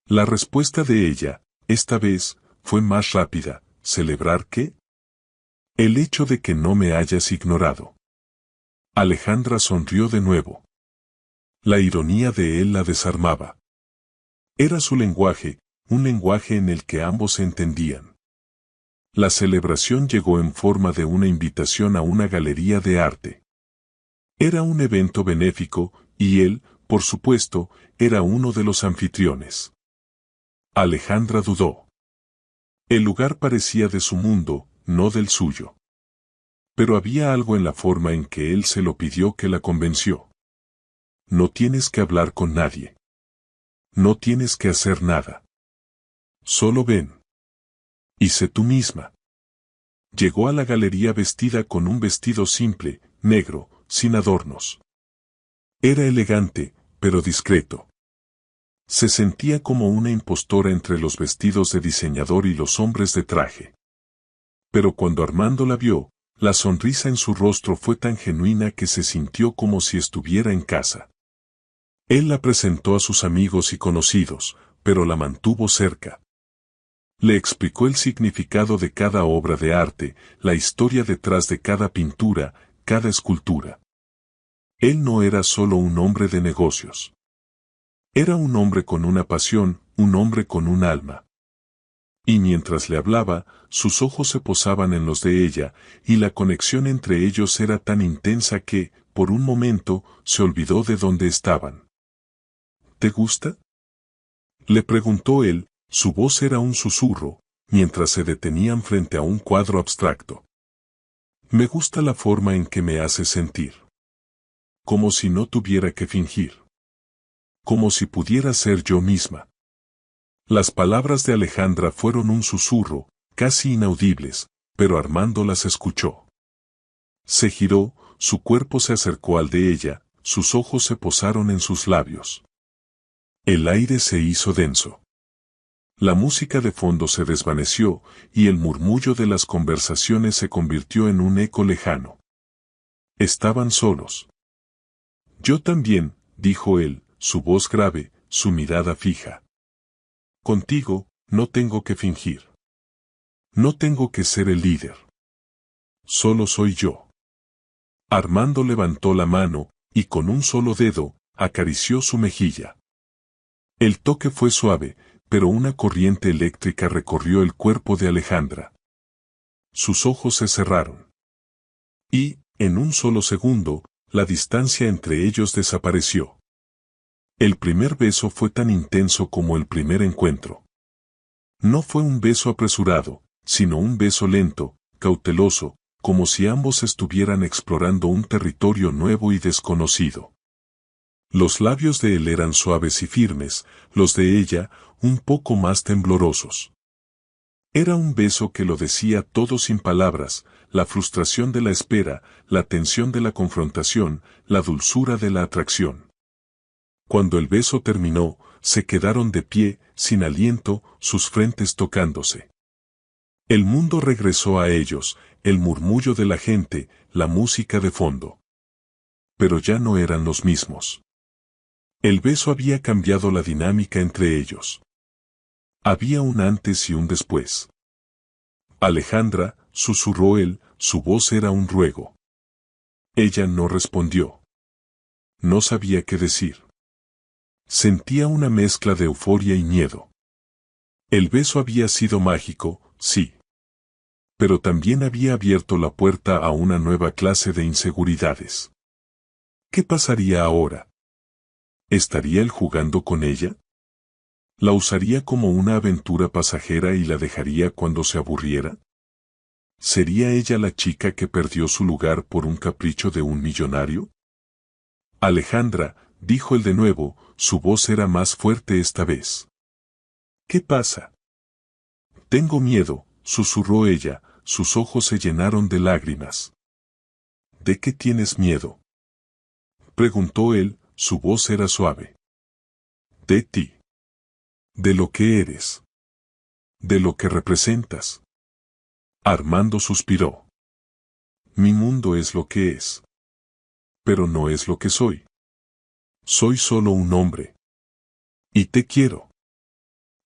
La respuesta de ella, esta vez, fue más rápida: ¿celebrar qué? El hecho de que no me hayas ignorado. Alejandra sonrió de nuevo. La ironía de él la desarmaba. Era su lenguaje, un lenguaje en el que ambos se entendían. La celebración llegó en forma de una invitación a una galería de arte. Era un evento benéfico, y él, por supuesto, era uno de los anfitriones. Alejandra dudó. El lugar parecía de su mundo, no del suyo. Pero había algo en la forma en que él se lo pidió que la convenció. No tienes que hablar con nadie. No tienes que hacer nada. Solo ven. Y sé tú misma. Llegó a la galería vestida con un vestido simple, negro, sin adornos. Era elegante, pero discreto. Se sentía como una impostora entre los vestidos de diseñador y los hombres de traje. Pero cuando Armando la vio, la sonrisa en su rostro fue tan genuina que se sintió como si estuviera en casa. Él la presentó a sus amigos y conocidos, pero la mantuvo cerca. Le explicó el significado de cada obra de arte, la historia detrás de cada pintura, cada escultura. Él no era solo un hombre de negocios. Era un hombre con una pasión, un hombre con un alma. Y mientras le hablaba, sus ojos se posaban en los de ella, y la conexión entre ellos era tan intensa que, por un momento, se olvidó de dónde estaban. ¿Te gusta?, le preguntó él, su voz era un susurro, mientras se detenían frente a un cuadro abstracto. Me gusta la forma en que me hace sentir. Como si no tuviera que fingir. Como si pudiera ser yo misma. Las palabras de Alejandra fueron un susurro, casi inaudibles, pero Armando las escuchó. Se giró, su cuerpo se acercó al de ella, sus ojos se posaron en sus labios. El aire se hizo denso. La música de fondo se desvaneció, y el murmullo de las conversaciones se convirtió en un eco lejano. Estaban solos. Yo también, dijo él, su voz grave, su mirada fija. Contigo, no tengo que fingir. No tengo que ser el líder. Solo soy yo. Armando levantó la mano, y con un solo dedo, acarició su mejilla. El toque fue suave, pero una corriente eléctrica recorrió el cuerpo de Alejandra. Sus ojos se cerraron. Y, en un solo segundo, la distancia entre ellos desapareció. El primer beso fue tan intenso como el primer encuentro. No fue un beso apresurado, sino un beso lento, cauteloso, como si ambos estuvieran explorando un territorio nuevo y desconocido. Los labios de él eran suaves y firmes, los de ella, un poco más temblorosos. Era un beso que lo decía todo sin palabras, la frustración de la espera, la tensión de la confrontación, la dulzura de la atracción. Cuando el beso terminó, se quedaron de pie, sin aliento, sus frentes tocándose. El mundo regresó a ellos, el murmullo de la gente, la música de fondo. Pero ya no eran los mismos. El beso había cambiado la dinámica entre ellos. Había un antes y un después. Alejandra, susurró él, su voz era un ruego. Ella no respondió. No sabía qué decir. Sentía una mezcla de euforia y miedo. El beso había sido mágico, sí. Pero también había abierto la puerta a una nueva clase de inseguridades. ¿Qué pasaría ahora? ¿Estaría él jugando con ella? ¿La usaría como una aventura pasajera y la dejaría cuando se aburriera? ¿Sería ella la chica que perdió su lugar por un capricho de un millonario? Alejandra, dijo él de nuevo, su voz era más fuerte esta vez. ¿Qué pasa? Tengo miedo, susurró ella, sus ojos se llenaron de lágrimas. ¿De qué tienes miedo?, preguntó él, su voz era suave. De ti. De lo que eres. De lo que representas. Armando suspiró. Mi mundo es lo que es. Pero no es lo que soy. Soy solo un hombre. Y te quiero.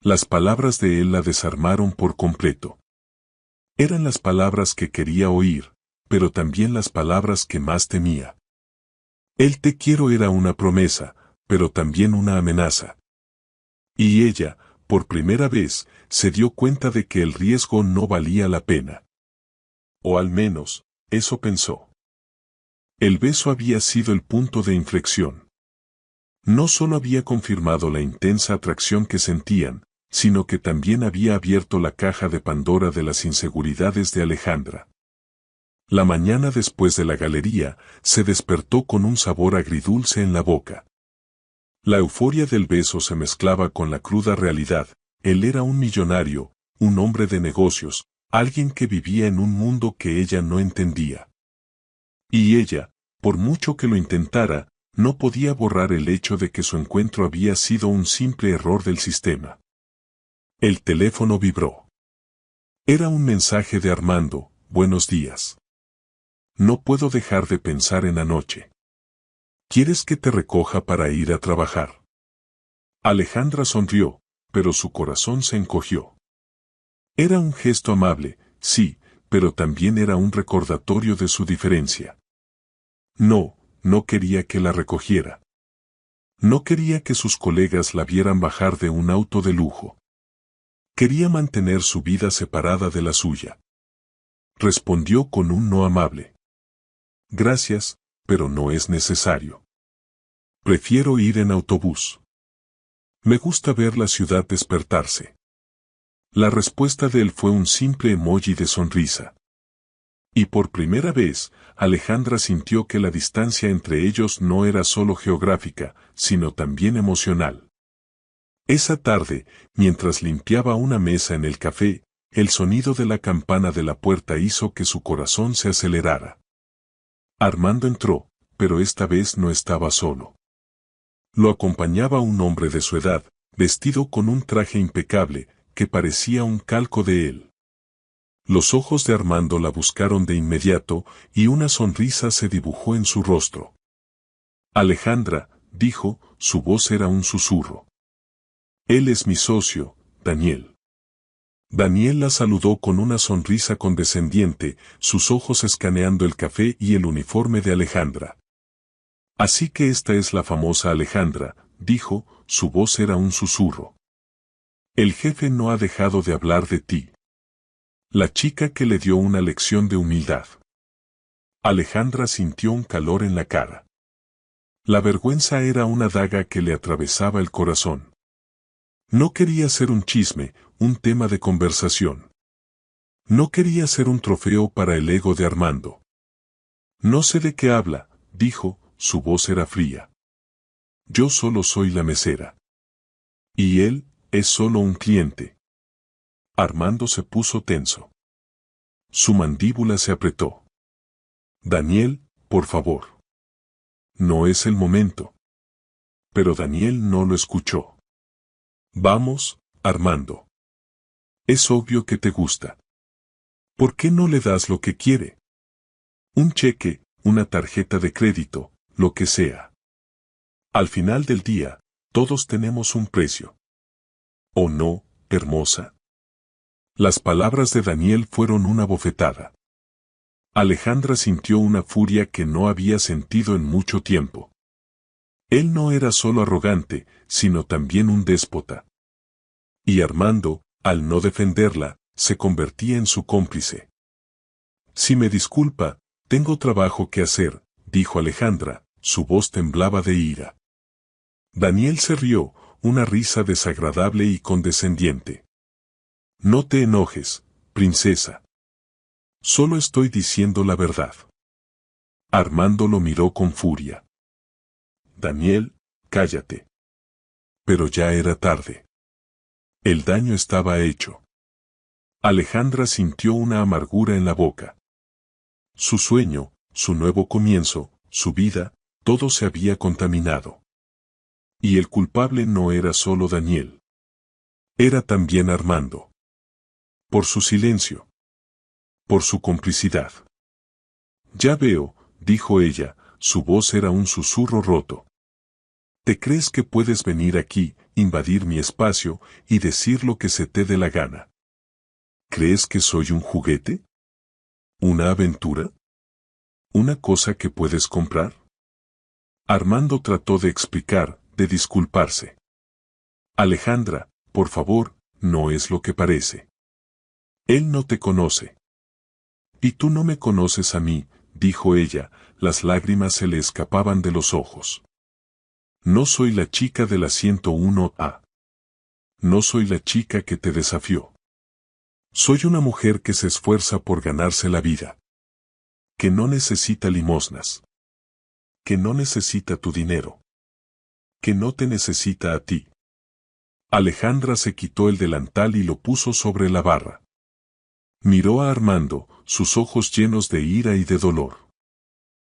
Las palabras de él la desarmaron por completo. Eran las palabras que quería oír, pero también las palabras que más temía. El te quiero era una promesa, pero también una amenaza. Y ella, por primera vez, se dio cuenta de que el riesgo no valía la pena. O al menos, eso pensó. El beso había sido el punto de inflexión. No solo había confirmado la intensa atracción que sentían, sino que también había abierto la caja de Pandora de las inseguridades de Alejandra. La mañana después de la galería, se despertó con un sabor agridulce en la boca. La euforia del beso se mezclaba con la cruda realidad. Él era un millonario, un hombre de negocios, alguien que vivía en un mundo que ella no entendía. Y ella, por mucho que lo intentara, no podía borrar el hecho de que su encuentro había sido un simple error del sistema. El teléfono vibró. Era un mensaje de Armando: buenos días. No puedo dejar de pensar en anoche. ¿Quieres que te recoja para ir a trabajar? Alejandra sonrió, pero su corazón se encogió. Era un gesto amable, sí, pero también era un recordatorio de su diferencia. No, no quería que la recogiera. No quería que sus colegas la vieran bajar de un auto de lujo. Quería mantener su vida separada de la suya. Respondió con un no amable. Gracias, pero no es necesario. Prefiero ir en autobús. Me gusta ver la ciudad despertarse. La respuesta de él fue un simple emoji de sonrisa. Y por primera vez, Alejandra sintió que la distancia entre ellos no era solo geográfica, sino también emocional. Esa tarde, mientras limpiaba una mesa en el café, el sonido de la campana de la puerta hizo que su corazón se acelerara. Armando entró, pero esta vez no estaba solo. Lo acompañaba un hombre de su edad, vestido con un traje impecable, que parecía un calco de él. Los ojos de Armando la buscaron de inmediato, y una sonrisa se dibujó en su rostro. Alejandra, dijo, su voz era un susurro. Él es mi socio, Daniel. Daniel la saludó con una sonrisa condescendiente, sus ojos escaneando el café y el uniforme de Alejandra. Así que esta es la famosa Alejandra, dijo, su voz era un susurro. El jefe no ha dejado de hablar de ti. La chica que le dio una lección de humildad. Alejandra sintió un calor en la cara. La vergüenza era una daga que le atravesaba el corazón. No quería ser un chisme, un tema de conversación. No quería ser un trofeo para el ego de Armando. No sé de qué habla, dijo, su voz era fría. Yo solo soy la mesera. Y él, es solo un cliente. Armando se puso tenso. Su mandíbula se apretó. Daniel, por favor. No es el momento. Pero Daniel no lo escuchó. Vamos, Armando. Es obvio que te gusta. ¿Por qué no le das lo que quiere? Un cheque, una tarjeta de crédito, lo que sea. Al final del día, todos tenemos un precio. ¿O no, hermosa? Las palabras de Daniel fueron una bofetada. Alejandra sintió una furia que no había sentido en mucho tiempo. Él no era solo arrogante, sino también un déspota. Y Armando, al no defenderla, se convertía en su cómplice. Si me disculpa, tengo trabajo que hacer, dijo Alejandra, su voz temblaba de ira. Daniel se rió, una risa desagradable y condescendiente. No te enojes, princesa. Solo estoy diciendo la verdad. Armando lo miró con furia. Daniel, cállate. Pero ya era tarde. El daño estaba hecho. Alejandra sintió una amargura en la boca. Su sueño, su nuevo comienzo, su vida, todo se había contaminado. Y el culpable no era solo Daniel. Era también Armando. Por su silencio. Por su complicidad. Ya veo, dijo ella, su voz era un susurro roto. ¿Te crees que puedes venir aquí, invadir mi espacio, y decir lo que se te dé la gana? ¿Crees que soy un juguete? ¿Una aventura? ¿Una cosa que puedes comprar? Armando trató de explicar, de disculparse. Alejandra, por favor, no es lo que parece. Él no te conoce. Y tú no me conoces a mí, dijo ella, las lágrimas se le escapaban de los ojos. No soy la chica de la 101A. No soy la chica que te desafió. Soy una mujer que se esfuerza por ganarse la vida. Que no necesita limosnas. Que no necesita tu dinero. Que no te necesita a ti. Alejandra se quitó el delantal y lo puso sobre la barra. Miró a Armando, sus ojos llenos de ira y de dolor.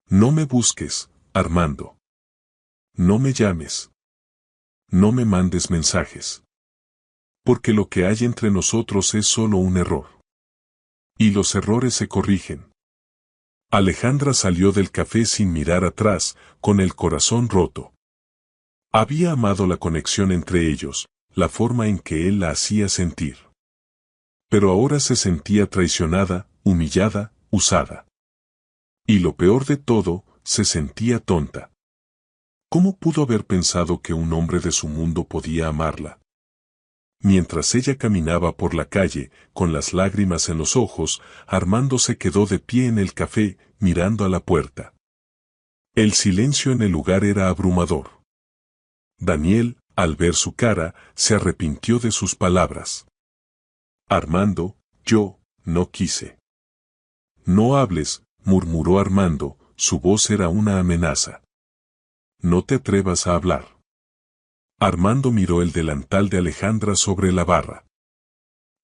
No me busques, Armando. No me llames. No me mandes mensajes. Porque lo que hay entre nosotros es solo un error. Y los errores se corrigen. Alejandra salió del café sin mirar atrás, con el corazón roto. Había amado la conexión entre ellos, la forma en que él la hacía sentir. Pero ahora se sentía traicionada, humillada, usada. Y lo peor de todo, se sentía tonta. ¿Cómo pudo haber pensado que un hombre de su mundo podía amarla? Mientras ella caminaba por la calle, con las lágrimas en los ojos, Armando se quedó de pie en el café, mirando a la puerta. El silencio en el lugar era abrumador. Daniel, al ver su cara, se arrepintió de sus palabras. Armando, yo, no quise. No hables, murmuró Armando, su voz era una amenaza. No te atrevas a hablar. Armando miró el delantal de Alejandra sobre la barra.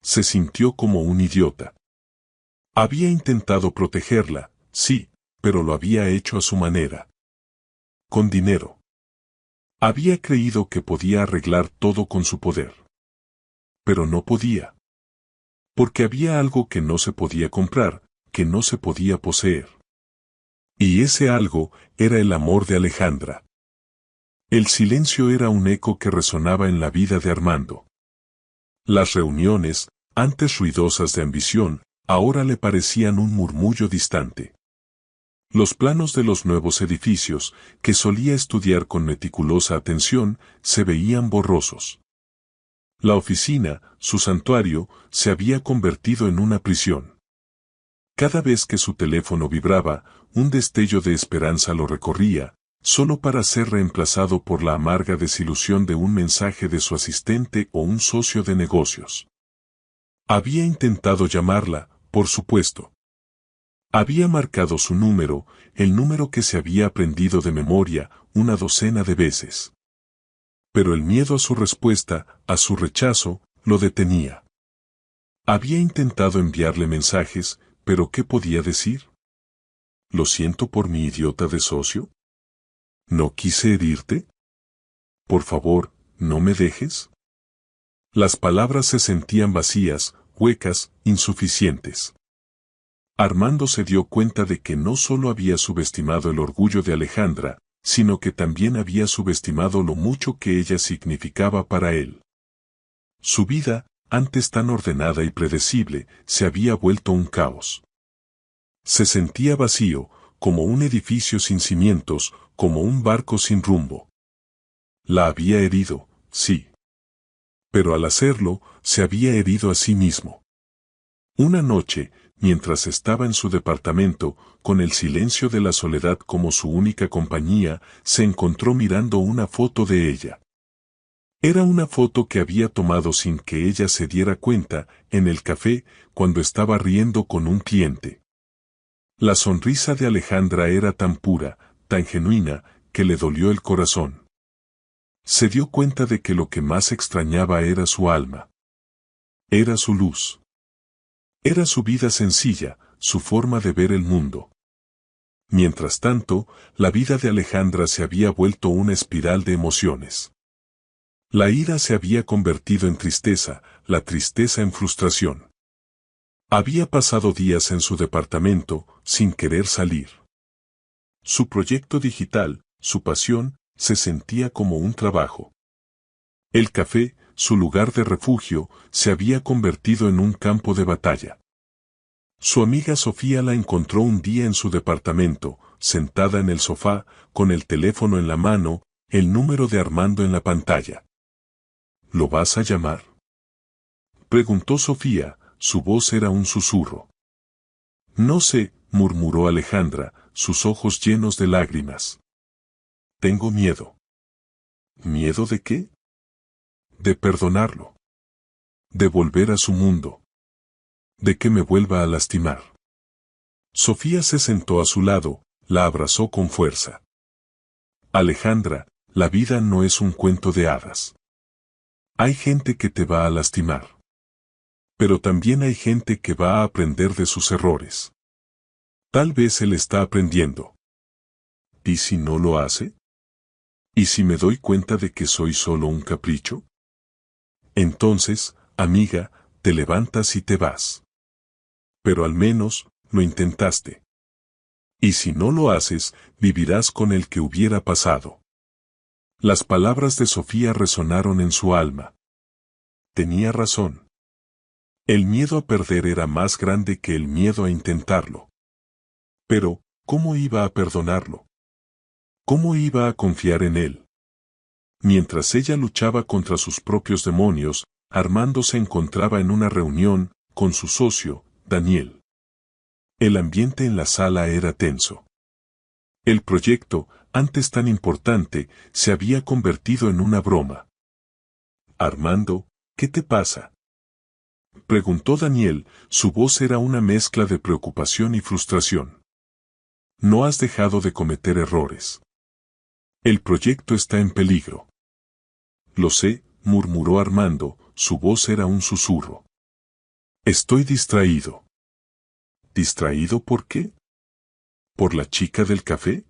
Se sintió como un idiota. Había intentado protegerla, sí, pero lo había hecho a su manera. Con dinero. Había creído que podía arreglar todo con su poder. Pero no podía. Porque había algo que no se podía comprar, que no se podía poseer. Y ese algo era el amor de Alejandra. El silencio era un eco que resonaba en la vida de Armando. Las reuniones, antes ruidosas de ambición, ahora le parecían un murmullo distante. Los planos de los nuevos edificios, que solía estudiar con meticulosa atención, se veían borrosos. La oficina, su santuario, se había convertido en una prisión. Cada vez que su teléfono vibraba, un destello de esperanza lo recorría, solo para ser reemplazado por la amarga desilusión de un mensaje de su asistente o un socio de negocios. Había intentado llamarla, por supuesto. Había marcado su número, el número que se había aprendido de memoria, una docena de veces. Pero el miedo a su respuesta, a su rechazo, lo detenía. Había intentado enviarle mensajes, pero ¿qué podía decir? ¿Lo siento por mi idiota de socio? ¿No quise herirte? Por favor, ¿no me dejes? Las palabras se sentían vacías, huecas, insuficientes. Armando se dio cuenta de que no solo había subestimado el orgullo de Alejandra, sino que también había subestimado lo mucho que ella significaba para él. Su vida, antes tan ordenada y predecible, se había vuelto un caos. Se sentía vacío, como un edificio sin cimientos, como un barco sin rumbo. La había herido, sí. Pero al hacerlo, se había herido a sí mismo. Una noche, mientras estaba en su departamento, con el silencio de la soledad como su única compañía, se encontró mirando una foto de ella. Era una foto que había tomado sin que ella se diera cuenta, en el café, cuando estaba riendo con un cliente. La sonrisa de Alejandra era tan pura, tan genuina, que le dolió el corazón. Se dio cuenta de que lo que más extrañaba era su alma. Era su luz. Era su vida sencilla, su forma de ver el mundo. Mientras tanto, la vida de Alejandra se había vuelto una espiral de emociones. La ira se había convertido en tristeza, la tristeza en frustración. Había pasado días en su departamento, sin querer salir. Su proyecto digital, su pasión, se sentía como un trabajo. El café, su lugar de refugio, se había convertido en un campo de batalla. Su amiga Sofía la encontró un día en su departamento, sentada en el sofá, con el teléfono en la mano, el número de Armando en la pantalla. ¿Lo vas a llamar?, preguntó Sofía, su voz era un susurro. No sé, murmuró Alejandra, sus ojos llenos de lágrimas. Tengo miedo. ¿Miedo de qué? De perdonarlo. De volver a su mundo. De que me vuelva a lastimar. Sofía se sentó a su lado, la abrazó con fuerza. Alejandra, la vida no es un cuento de hadas. Hay gente que te va a lastimar. Pero también hay gente que va a aprender de sus errores. Tal vez él está aprendiendo. ¿Y si no lo hace? ¿Y si me doy cuenta de que soy solo un capricho? Entonces, amiga, te levantas y te vas. Pero al menos, lo intentaste. Y si no lo haces, vivirás con el que hubiera pasado. Las palabras de Sofía resonaron en su alma. Tenía razón. El miedo a perder era más grande que el miedo a intentarlo. Pero, ¿cómo iba a perdonarlo? ¿Cómo iba a confiar en él? Mientras ella luchaba contra sus propios demonios, Armando se encontraba en una reunión con su socio, Daniel. El ambiente en la sala era tenso. El proyecto, antes tan importante, se había convertido en una broma. Armando, ¿qué te pasa?, preguntó Daniel, su voz era una mezcla de preocupación y frustración. No has dejado de cometer errores. El proyecto está en peligro. Lo sé, murmuró Armando, su voz era un susurro. Estoy distraído. ¿Distraído por qué? ¿Por la chica del café?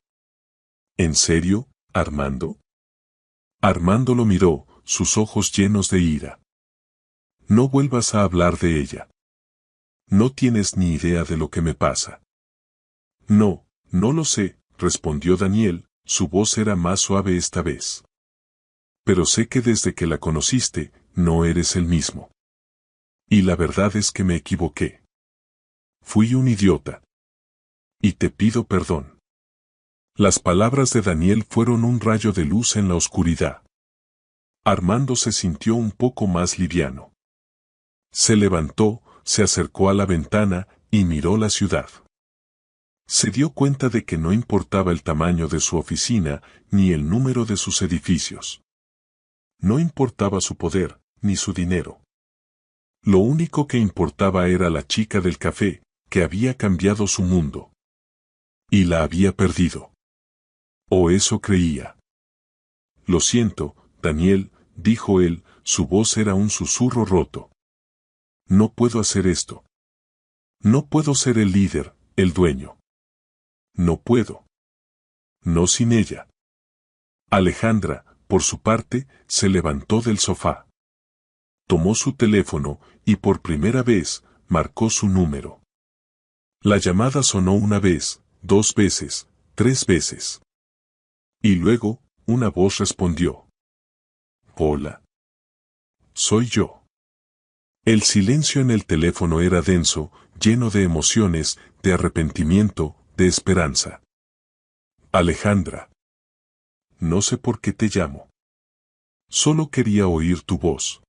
¿En serio, Armando? Armando lo miró, sus ojos llenos de ira. No vuelvas a hablar de ella. No tienes ni idea de lo que me pasa. No, no lo sé, respondió Daniel, su voz era más suave esta vez. Pero sé que desde que la conociste, no eres el mismo. Y la verdad es que me equivoqué. Fui un idiota. Y te pido perdón. Las palabras de Daniel fueron un rayo de luz en la oscuridad. Armando se sintió un poco más liviano. Se levantó, se acercó a la ventana y miró la ciudad. Se dio cuenta de que no importaba el tamaño de su oficina ni el número de sus edificios. No importaba su poder, ni su dinero. Lo único que importaba era la chica del café, que había cambiado su mundo. Y la había perdido. O eso creía. Lo siento, Daniel, dijo él, su voz era un susurro roto. No puedo hacer esto. No puedo ser el líder, el dueño. No puedo. No sin ella. Alejandra, por su parte, se levantó del sofá. Tomó su teléfono y por primera vez, marcó su número. La llamada sonó una vez, 2 veces, 3 veces. Y luego, una voz respondió. Hola. Soy yo. El silencio en el teléfono era denso, lleno de emociones, de arrepentimiento, de esperanza. Alejandra. No sé por qué te llamo. Solo quería oír tu voz.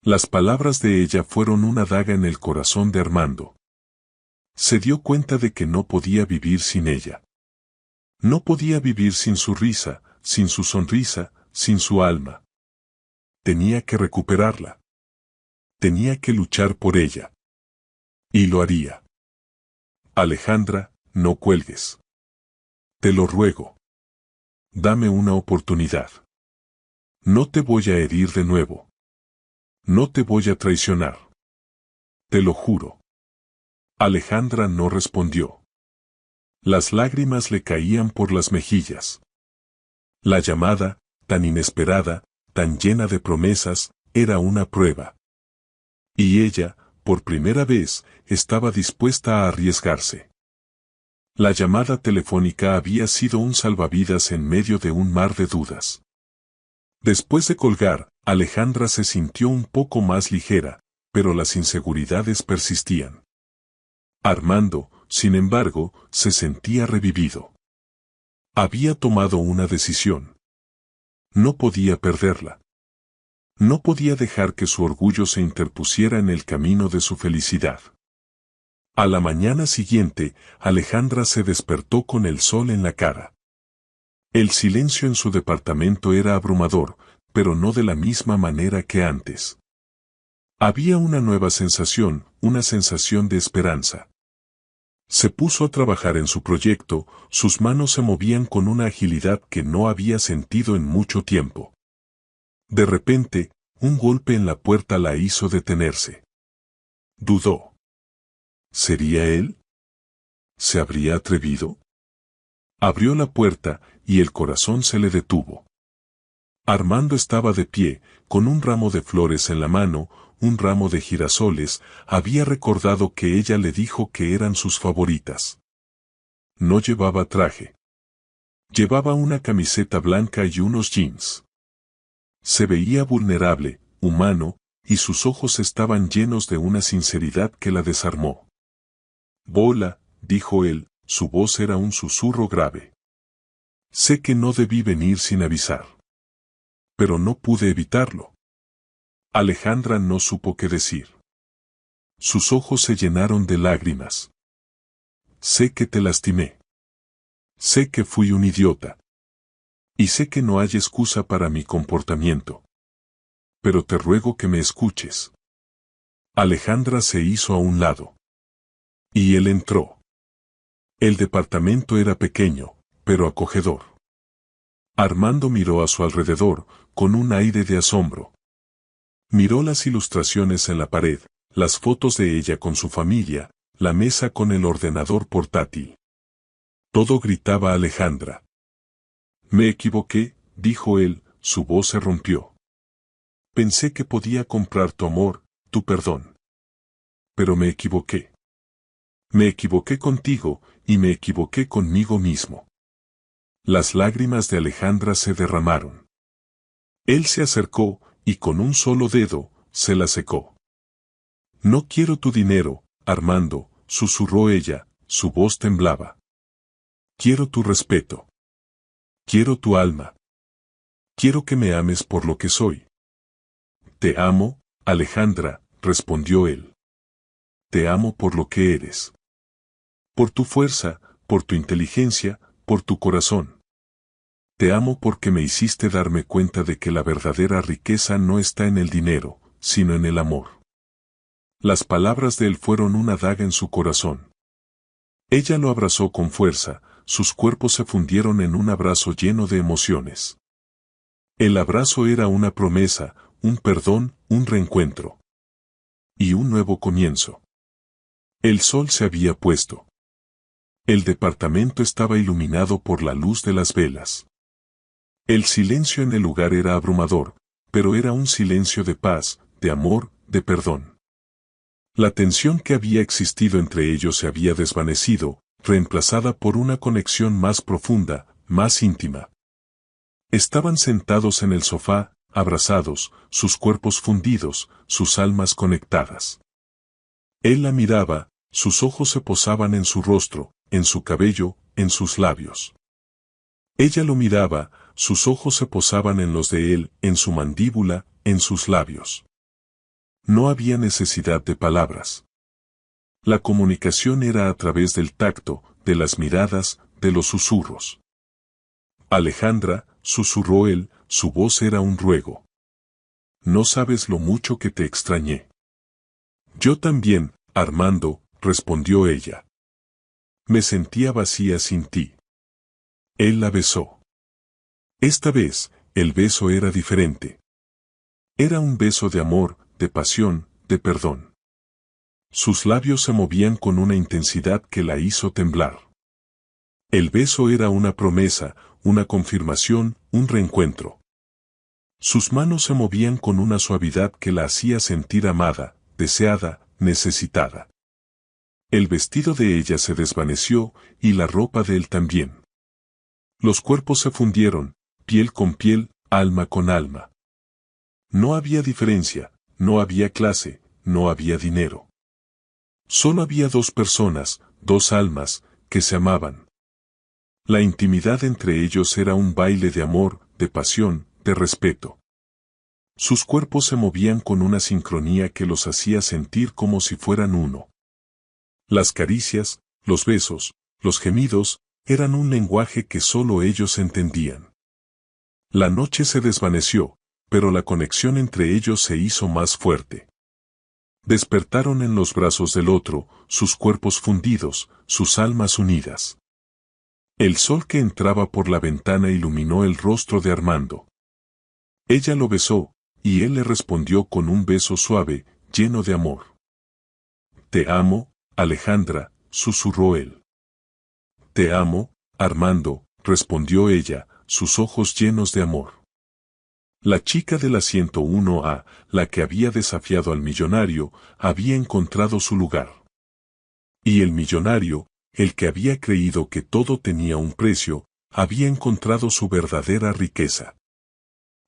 Las palabras de ella fueron una daga en el corazón de Armando. Se dio cuenta de que no podía vivir sin ella. No podía vivir sin su risa, sin su sonrisa, sin su alma. Tenía que recuperarla. Tenía que luchar por ella. Y lo haría. Alejandra, no cuelgues. Te lo ruego. Dame una oportunidad. No te voy a herir de nuevo. No te voy a traicionar. Te lo juro. Alejandra no respondió. Las lágrimas le caían por las mejillas. La llamada, tan inesperada, tan llena de promesas, era una prueba. Y ella, por primera vez, estaba dispuesta a arriesgarse. La llamada telefónica había sido un salvavidas en medio de un mar de dudas. Después de colgar, Alejandra se sintió un poco más ligera, pero las inseguridades persistían. Armando, sin embargo, se sentía revivido. Había tomado una decisión. No podía perderla. No podía dejar que su orgullo se interpusiera en el camino de su felicidad. A la mañana siguiente, Alejandra se despertó con el sol en la cara. El silencio en su departamento era abrumador, pero no de la misma manera que antes. Había una nueva sensación, una sensación de esperanza. Se puso a trabajar en su proyecto, sus manos se movían con una agilidad que no había sentido en mucho tiempo. De repente, un golpe en la puerta la hizo detenerse. Dudó. ¿Sería él? ¿Se habría atrevido? Abrió la puerta y el corazón se le detuvo. Armando estaba de pie, con un ramo de flores en la mano, un ramo de girasoles. Había recordado que ella le dijo que eran sus favoritas. No llevaba traje. Llevaba una camiseta blanca y unos jeans. Se veía vulnerable, humano, y sus ojos estaban llenos de una sinceridad que la desarmó. «Bola», dijo él, su voz era un susurro grave. «Sé que no debí venir sin avisar. Pero no pude evitarlo». Alejandra no supo qué decir. Sus ojos se llenaron de lágrimas. «Sé que te lastimé. Sé que fui un idiota. Y sé que no hay excusa para mi comportamiento. Pero te ruego que me escuches». Alejandra se hizo a un lado. Y él entró. El departamento era pequeño, pero acogedor. Armando miró a su alrededor, con un aire de asombro. Miró las ilustraciones en la pared, las fotos de ella con su familia, la mesa con el ordenador portátil. Todo gritaba a Alejandra. «Me equivoqué», dijo él, su voz se rompió. «Pensé que podía comprar tu amor, tu perdón. Pero me equivoqué. Me equivoqué contigo, y me equivoqué conmigo mismo». Las lágrimas de Alejandra se derramaron. Él se acercó, y con un solo dedo, se la secó. «No quiero tu dinero, Armando», susurró ella, su voz temblaba. «Quiero tu respeto. Quiero tu alma. Quiero que me ames por lo que soy». «Te amo, Alejandra», respondió él. «Te amo por lo que eres. Por tu fuerza, por tu inteligencia, por tu corazón. Te amo porque me hiciste darme cuenta de que la verdadera riqueza no está en el dinero, sino en el amor». Las palabras de él fueron una daga en su corazón. Ella lo abrazó con fuerza, sus cuerpos se fundieron en un abrazo lleno de emociones. El abrazo era una promesa, un perdón, un reencuentro. Y un nuevo comienzo. El sol se había puesto. El departamento estaba iluminado por la luz de las velas. El silencio en el lugar era abrumador, pero era un silencio de paz, de amor, de perdón. La tensión que había existido entre ellos se había desvanecido, reemplazada por una conexión más profunda, más íntima. Estaban sentados en el sofá, abrazados, sus cuerpos fundidos, sus almas conectadas. Él la miraba, sus ojos se posaban en su rostro, en su cabello, en sus labios. Ella lo miraba, sus ojos se posaban en los de él, en su mandíbula, en sus labios. No había necesidad de palabras. La comunicación era a través del tacto, de las miradas, de los susurros. «Alejandra», susurró él, su voz era un ruego. «No sabes lo mucho que te extrañé». «Yo también, Armando», respondió ella. «Me sentía vacía sin ti». Él la besó. Esta vez, el beso era diferente. Era un beso de amor, de pasión, de perdón. Sus labios se movían con una intensidad que la hizo temblar. El beso era una promesa, una confirmación, un reencuentro. Sus manos se movían con una suavidad que la hacía sentir amada, deseada, necesitada. El vestido de ella se desvaneció, y la ropa de él también. Los cuerpos se fundieron, piel con piel, alma con alma. No había diferencia, no había clase, no había dinero. Solo había dos personas, dos almas, que se amaban. La intimidad entre ellos era un baile de amor, de pasión, de respeto. Sus cuerpos se movían con una sincronía que los hacía sentir como si fueran uno. Las caricias, los besos, los gemidos, eran un lenguaje que solo ellos entendían. La noche se desvaneció, pero la conexión entre ellos se hizo más fuerte. Despertaron en los brazos del otro, sus cuerpos fundidos, sus almas unidas. El sol que entraba por la ventana iluminó el rostro de Armando. Ella lo besó, y él le respondió con un beso suave, lleno de amor. «Te amo, Alejandra», susurró él. «Te amo, Armando, respondió ella, sus ojos llenos de amor. La chica de la 101A, la que había desafiado al millonario, había encontrado su lugar. Y el millonario, el que había creído que todo tenía un precio, había encontrado su verdadera riqueza.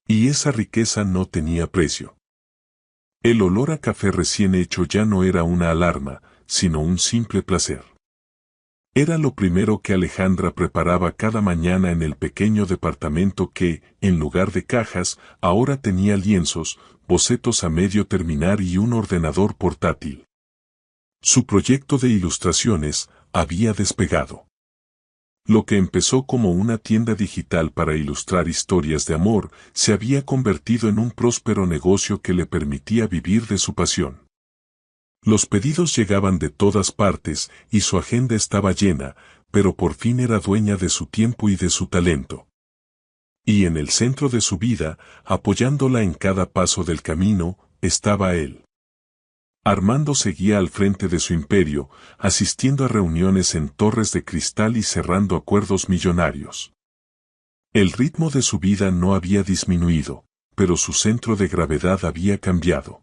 Y esa riqueza no tenía precio. El olor a café recién hecho ya no era una alarma, sino un simple placer. Era lo primero que Alejandra preparaba cada mañana en el pequeño departamento que, en lugar de cajas, ahora tenía lienzos, bocetos a medio terminar y un ordenador portátil. Su proyecto de ilustraciones había despegado. Lo que empezó como una tienda digital para ilustrar historias de amor, se había convertido en un próspero negocio que le permitía vivir de su pasión. Los pedidos llegaban de todas partes y su agenda estaba llena, pero por fin era dueña de su tiempo y de su talento. Y en el centro de su vida, apoyándola en cada paso del camino, estaba él. Armando seguía al frente de su imperio, asistiendo a reuniones en torres de cristal y cerrando acuerdos millonarios. El ritmo de su vida no había disminuido, pero su centro de gravedad había cambiado.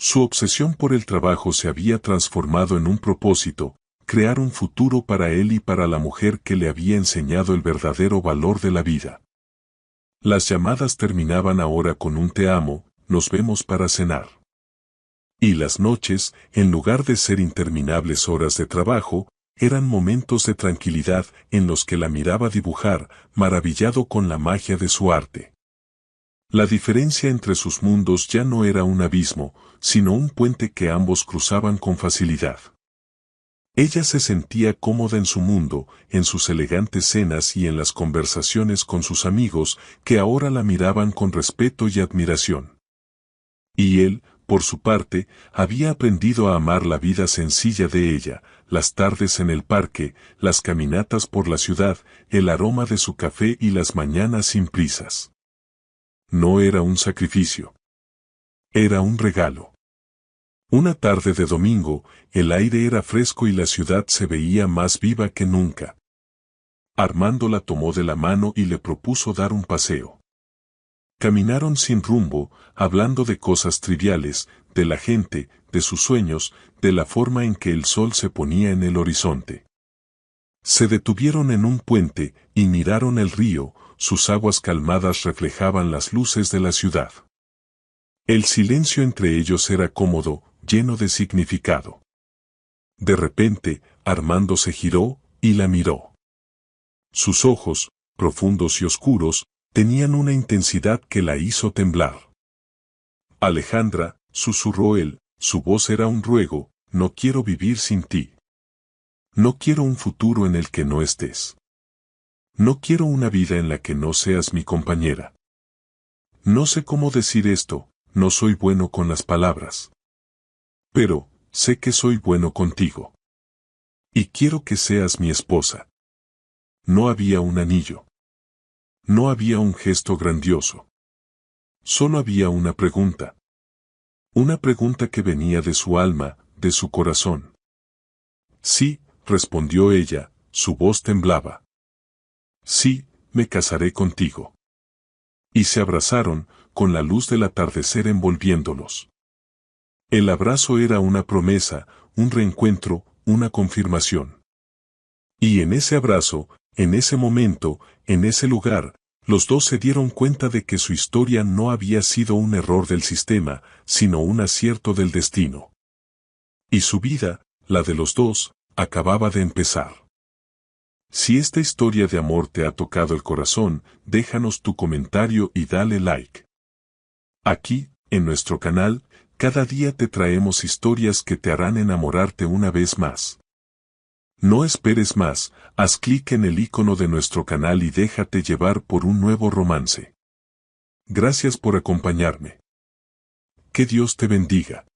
Su obsesión por el trabajo se había transformado en un propósito, crear un futuro para él y para la mujer que le había enseñado el verdadero valor de la vida. Las llamadas terminaban ahora con un te amo, nos vemos para cenar. Y las noches, en lugar de ser interminables horas de trabajo, eran momentos de tranquilidad en los que la miraba dibujar, maravillado con la magia de su arte. La diferencia entre sus mundos ya no era un abismo, sino un puente que ambos cruzaban con facilidad. Ella se sentía cómoda en su mundo, en sus elegantes cenas y en las conversaciones con sus amigos, que ahora la miraban con respeto y admiración. Y él, por su parte, había aprendido a amar la vida sencilla de ella, las tardes en el parque, las caminatas por la ciudad, el aroma de su café y las mañanas sin prisas. No era un sacrificio. Era un regalo. Una tarde de domingo, el aire era fresco y la ciudad se veía más viva que nunca. Armando la tomó de la mano y le propuso dar un paseo. Caminaron sin rumbo, hablando de cosas triviales, de la gente, de sus sueños, de la forma en que el sol se ponía en el horizonte. Se detuvieron en un puente y miraron el río, sus aguas calmadas reflejaban las luces de la ciudad. El silencio entre ellos era cómodo, lleno de significado. De repente, Armando se giró y la miró. Sus ojos, profundos y oscuros, tenían una intensidad que la hizo temblar. Alejandra, susurró él, su voz era un ruego, no quiero vivir sin ti. No quiero un futuro en el que no estés. No quiero una vida en la que no seas mi compañera. No sé cómo decir esto, no soy bueno con las palabras. Pero, sé que soy bueno contigo. Y quiero que seas mi esposa. No había un anillo. No había un gesto grandioso. Solo había una pregunta. Una pregunta que venía de su alma, de su corazón. Sí, respondió ella, su voz temblaba. Sí, me casaré contigo. Y se abrazaron, con la luz del atardecer envolviéndolos. El abrazo era una promesa, un reencuentro, una confirmación. Y en ese abrazo, en ese momento, en ese lugar, los dos se dieron cuenta de que su historia no había sido un error del sistema, sino un acierto del destino. Y su vida, la de los dos, acababa de empezar. Si esta historia de amor te ha tocado el corazón, déjanos tu comentario y dale like. Aquí, en nuestro canal, cada día te traemos historias que te harán enamorarte una vez más. No esperes más, haz clic en el icono de nuestro canal y déjate llevar por un nuevo romance. Gracias por acompañarme. Que Dios te bendiga.